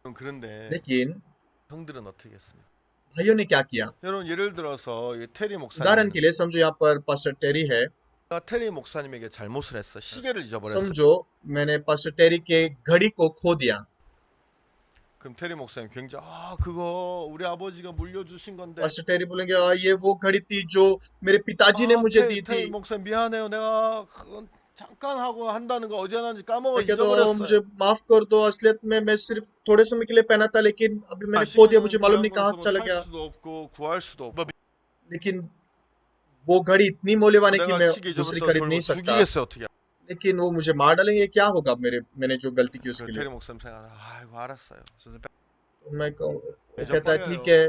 그런데 लेकिन 형들은 어떻게 했습니까? भाइयों ने क्या किया 여러분 예를 들어서 이 테리 उदाहरण 목사님, के लिए समझो यहाँ पर पास्टर टेरी है 테리 목사님에게 잘못을 했어. 시계를 잊어버렸어. समझो मैंने पास्टर टेरी के घड़ी को खो दिया 그럼 테리 목사님 굉장히 그거 우리 아버지가 물려주신 건데. पास्टर टेरी बोलेंगे ये वो घड़ी थी जो मेरे पिताजी ने मुझे दी थी 테리 목사님 미안해요. 내가 잠깐 하고 한다는 거 어디 하는지 까먹어 क्या तो 잊어버렸어요. मुझे माफ कर दो असलियत में मैं सिर्फ थोड़े समय के लिए पहना था लेकिन अभी मैंने खो दिया मुझे मालूम नहीं कहाँ चला गया 살 수도 없고 구할 수도 없고. लेकिन वो घड़ी इतनी मूल्यवान है कि 내가 मैं 시계 दूसरी 잊어버렸다고 खरीद 저를 नहीं 뭐 सकता 죽이겠어요 어떻게? लेकिन वो मुझे मार डालेंगे क्या होगा मैंने जो गलती की उसके 그 लिए 테리 목사님 생각 아이고 알았어요. मैं वो 내 कहता है 좀 ठीक है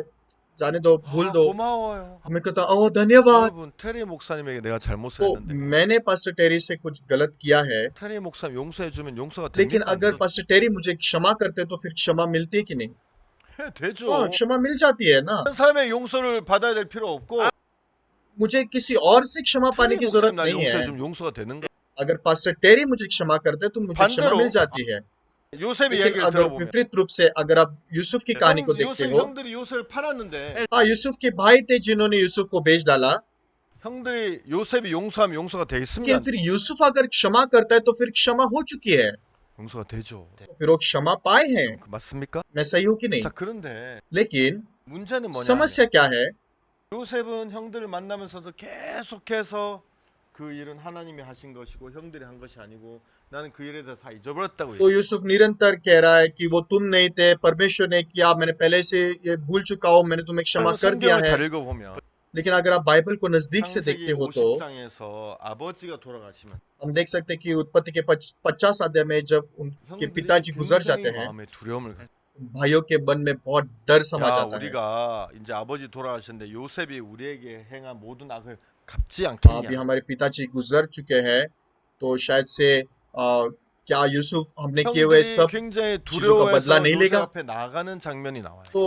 जाने दो भूल दो 고마워요. मैं कहता ओह धन्यवाद 여러분 테리 목사님에게 내가 잘못을 तो 했는데 मैंने पास्टर टेरी से कुछ गलत किया है 테리 목사님 용서해 주면 용서가 लेकिन 됩니까? अगर पास्टर टेरी मुझे क्षमा करते तो फिर क्षमा मिलती है कि नहीं 되죠. हाँ क्षमा मिल जाती है ना 한 사람의 용서를 받아야 될 필요 없고 मुझे किसी और से क्षमा पाने 테리 की 목사님 जरूरत 날 नहीं है 용서해 주면 용서가 되는 거. अगर पास्टर टेरी मुझे क्षमा करते तो मुझे क्षमा 반대로 मिल जाती है 요셉의 लेकिन 얘기를 अगर 들어보면 विपरीत रूप से अगर आप यूसुफ की कहानी को देखते 요셉 हो 형들이 요셉을 팔았는데 हाँ यूसुफ के भाई थे जिन्होंने यूसुफ को बेच डाला 형들이 요셉이 용서하면 용서가 लेकिन 되겠습니까? फिर यूसुफ अगर क्षमा करता है तो फिर क्षमा हो चुकी है 용서가 되죠. तो फिर वो क्षमा पाए हैं 맞습니까? मैं सही हूँ कि नहीं 자 그런데 लेकिन 문제는 뭐냐? समस्या क्या है 요셉은 형들을 만나면서도 계속해서 그 일은 하나님이 하신 것이고 형들이 한 것이 아니고 나는 그 일에 대해서 다 잊어버렸다고 तो यूसुफ निरंतर कह रहा है कि वो तुम नहीं थे परमेश्वर ने किया मैंने पहले से ये भूल चुका हूँ मैंने तुम्हें क्षमा कर दिया 성경을 है 잘 읽어보면 लेकिन अगर आप बाइबल को नजदीक से 창세기 देखते हो तो 50장에서 아버지가 돌아가시면 हम देख सकते हैं कि उत्पत्ति के 50 अध्याय में जब उनके 형들이 पिताजी गुजर जाते 굉장히 हैं 마음에 두려움을 가져. भाइयों के मन में बहुत डर समा 야 जाता है 우리가 이제 아버지 돌아가셨는데 요셉이 우리에게 행한 모든 악을 갚지 अभी 않겠냐? हमारे पिताजी गुजर चुके हैं तो शायद से क्या यूसुफ हमने किए हुए 형들이 सब 굉장히 चीजों का बदला 두려워해서 नहीं 요셉 लेगा 앞에 나가는 장면이 나와요. तो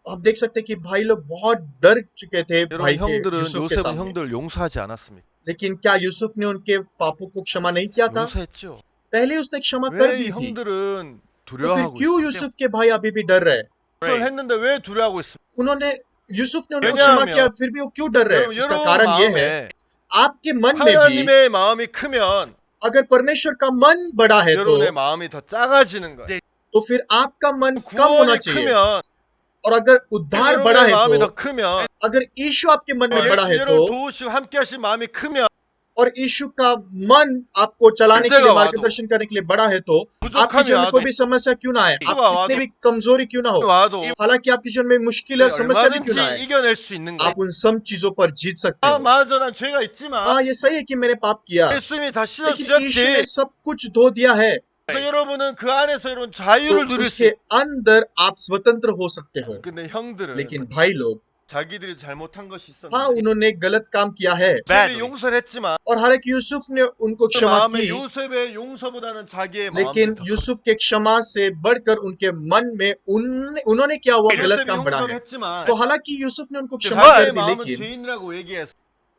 आप देख सकते हैं कि भाई लोग बहुत डर चुके थे 여러분 भाई के 형들은 यूसुफ के 요셉은 सामने 형들 용서하지 않았습니까? लेकिन क्या यूसुफ ने उनके पापों को क्षमा नहीं किया था 용서했죠. पहले उसने क्षमा कर 왜 दी थी 형들은 तो फिर 두려워하고 क्यों 있어요? यूसुफ के भाई अभी भी डर रहे 용서를 했는데 왜 두려워하고 있습니까? उन्होंने यूसुफ ने उनको क्षमा 왜냐하면 किया फिर भी वो क्यों डर रहे 여러분 उसका 여러분 कारण ये है 마음에 आपके मन में भी 하나님의 마음이 크면 अगर परमेश्वर का मन बड़ा है तो 여러분의 마음이 더 작아지는 거예요. तो फिर आपका मन कम होना 구원이 चाहिए 크면 और अगर उद्धार बड़ा 여러분의 है 마음이 तो 더 크면 अगर यीशु आपके मन में बड़ा है 예수 तो 여러분 도우시고 함께 하신 마음이 크면 और यीशु का मन आपको चलाने के लिए, 문제가 मार्गदर्शन करने के लिए बड़ा है तो 부족함이 आपके जीवन में 와도, कोई भी समस्या क्यों ना आए, 이슈가 आप कितने 와도, भी कमजोरी क्यों ना हो, 와도 हालांकि आपके जीवन में मुश्किल और समस्या भी क्यों ना 얼마든지 आए, 이겨낼 수 있는 거예요. आप उन सब चीजों पर जीत सकते 아 हो। 맞아 난 죄가 있지만 हाँ, ये सही है कि मैंने पाप किया, 예수님이 다 लेकिन यीशु ने 씻어주셨지. सब कुछ धो दिया है, 그래서 여러분은 그 안에서 이런 자유를 तो 누릴 수 उसके 있어요. अंदर आप स्वतंत्र हो सकते हो। 근데 형들은 लेकिन भाई लोग, 자기들이 잘못한 것이 हाँ, 있었는데 उन्होंने गलत काम किया है, 요셉이 용서를 했지만 और हालांकि यूसुफ ने उनको 그 क्षमा 마음에 की, 요셉의 용서보다는 자기의 마음이 लेकिन 더 컸어요. यूसुफ के क्षमा से बढ़कर उनके मन में उन्होंने किया हुआ गलत 요셉이 काम बढ़ा 용서를 है। 했지만 तो हालांकि यूसुफ ने उनको क्षमा 자기의 कर दी, 마음은 लेकिन 죄인이라고 얘기해서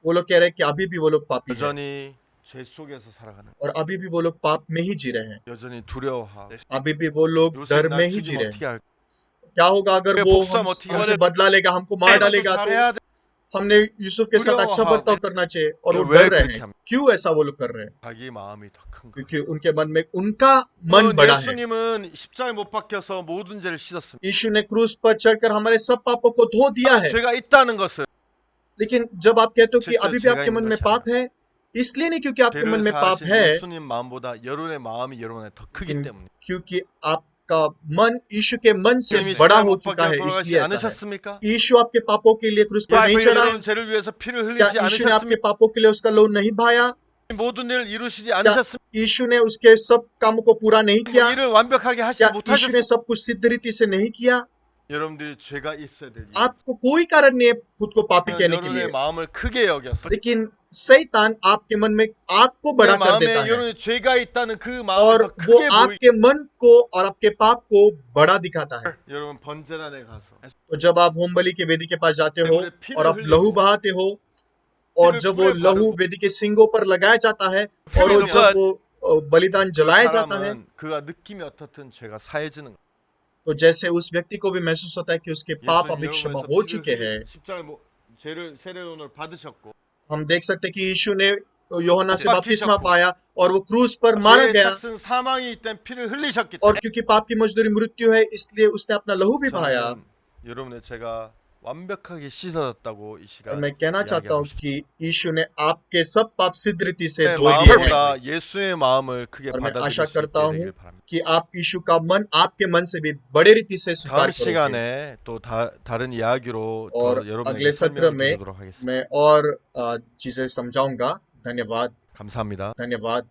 वो लोग कह रहे हैं कि अभी भी वो लोग पापी हैं, 여전히 죄 속에서 살아가는 और अभी भी वो लोग पाप में ही जी रहे हैं, 여전히 두려워하고 अभी भी वो लोग डर 요셉 में 날 ही जी 죽이면 रहे हैं। 어떻게 할까? क्या होगा अगर 왜 वो 복수하면 어떻게 हमसे 할까? बदला लेगा, हमको मार डालेगा, तो 잘해야 돼. हमने यूसुफ के साथ अच्छा दुर्योधन बर्ताव करना चाहिए, और वो 왜 डर रहे 그렇게 हैं। 합니까? क्यों ऐसा वो लोग कर रहे हैं? 자기 마음이 더 큰 거예요. क्योंकि उनके मन में उनका मन बड़ा है। 예수님은 십자가에 못 박혀서 모든 죄를 씻었습니다. यीशु ने क्रूस पर चढ़कर हमारे सब पापों को धो दिया है, 죄가 있다는 것은 लेकिन जब आप कहते हो कि 진짜 अभी भी 죄가 आपके 있는 मन में 것이 पाप है, इसलिए नहीं क्योंकि आपके मन 죄를 में पाप 사하신 है, 예수님 마음보다 여러분의 마음이 여러분의 더 크기 때문에. क्योंकि आपका मन यीशु के मन से 예수님이 बड़ा 십자가에 हो 못 चुका 박혀 है, 돌아가시지 इसलिए ऐसा है। 않으셨습니까? यीशु आपके पापों के लिए क्रूस पर नहीं 예수님이 चढ़ा? 여러분 죄를 위해서 피를 क्या 흘리지 यीशु ने आपके 않으셨습니까? पापों के लिए उसका लोन नहीं भाया? 모든 일을 이루시지 क्या 않으셨습니까? यीशु ने उसके सब कामों को पूरा नहीं किया? 일을 완벽하게 하시지 क्या यीशु ने 못하셨습니까? सब कुछ सिद्ध रीति से नहीं किया? 여러분들이 죄가 있어야 되지. आपको कोई कारण नहीं है खुद को पापी कहने के 여러분의 लिए, 마음을 크게 여겨서 लेकिन शैतान आपके मन में आपको 내 बड़ा कर 마음에 देता है, 여러분이 죄가 있다는 그 마음을 और 더 वो 크게 보이. आपके मन को और आपके पाप को बड़ा दिखाता है। 여러분 번제단에 가서 तो जब आप होम बलि के वेदी के पास जाते हो और आप लहू बहाते हो, और जब वो लहू वेदी के सींगों पर लगाया जाता है, और वो जब वो बलिदान जलाया जाता है, 사람은 그가 느낌이 어떻든 죄가 사해지는 거예요. तो जैसे उस व्यक्ति को भी महसूस होता है कि उसके पाप अभी क्षमा हो चुके हैं। 십자가에 죄를 세례론을 받으셨고 हम देख सकते हैं कि यीशु ने यूहन्ना से बाकी बपतिस्मा सबको। पाया और वो क्रूस पर मारा 죄의 गया, 삭은 사망이기 때문에 피를 흘리셨기 और 때문에 क्योंकि पाप की मजदूरी मृत्यु है, इसलिए उसने अपना लहू भी बहाया। 저는 여러분의 죄가 완벽하게 씻어졌다고 이 और 시간 मैं कहना चाहता हूँ 이야기하고 싶습니다. कि यीशु ने आपके सब पाप सिद्ध रीति से 내 धो दिए हैं, 마음보다 예수의 마음을 크게 और मैं 받아들일 आशा 수 있게 करता हूँ 되길 바랍니다. कि आप यीशु का मन आपके मन से भी बड़े रीति से स्वीकार 다음 करोगे। 시간에 또 다른 이야기로 또 और 여러분에게 अगले सत्र 설명을 में 드리도록 하겠습니다. मैं और चीजें समझाऊंगा। धन्यवाद, 감사합니다. धन्यवाद।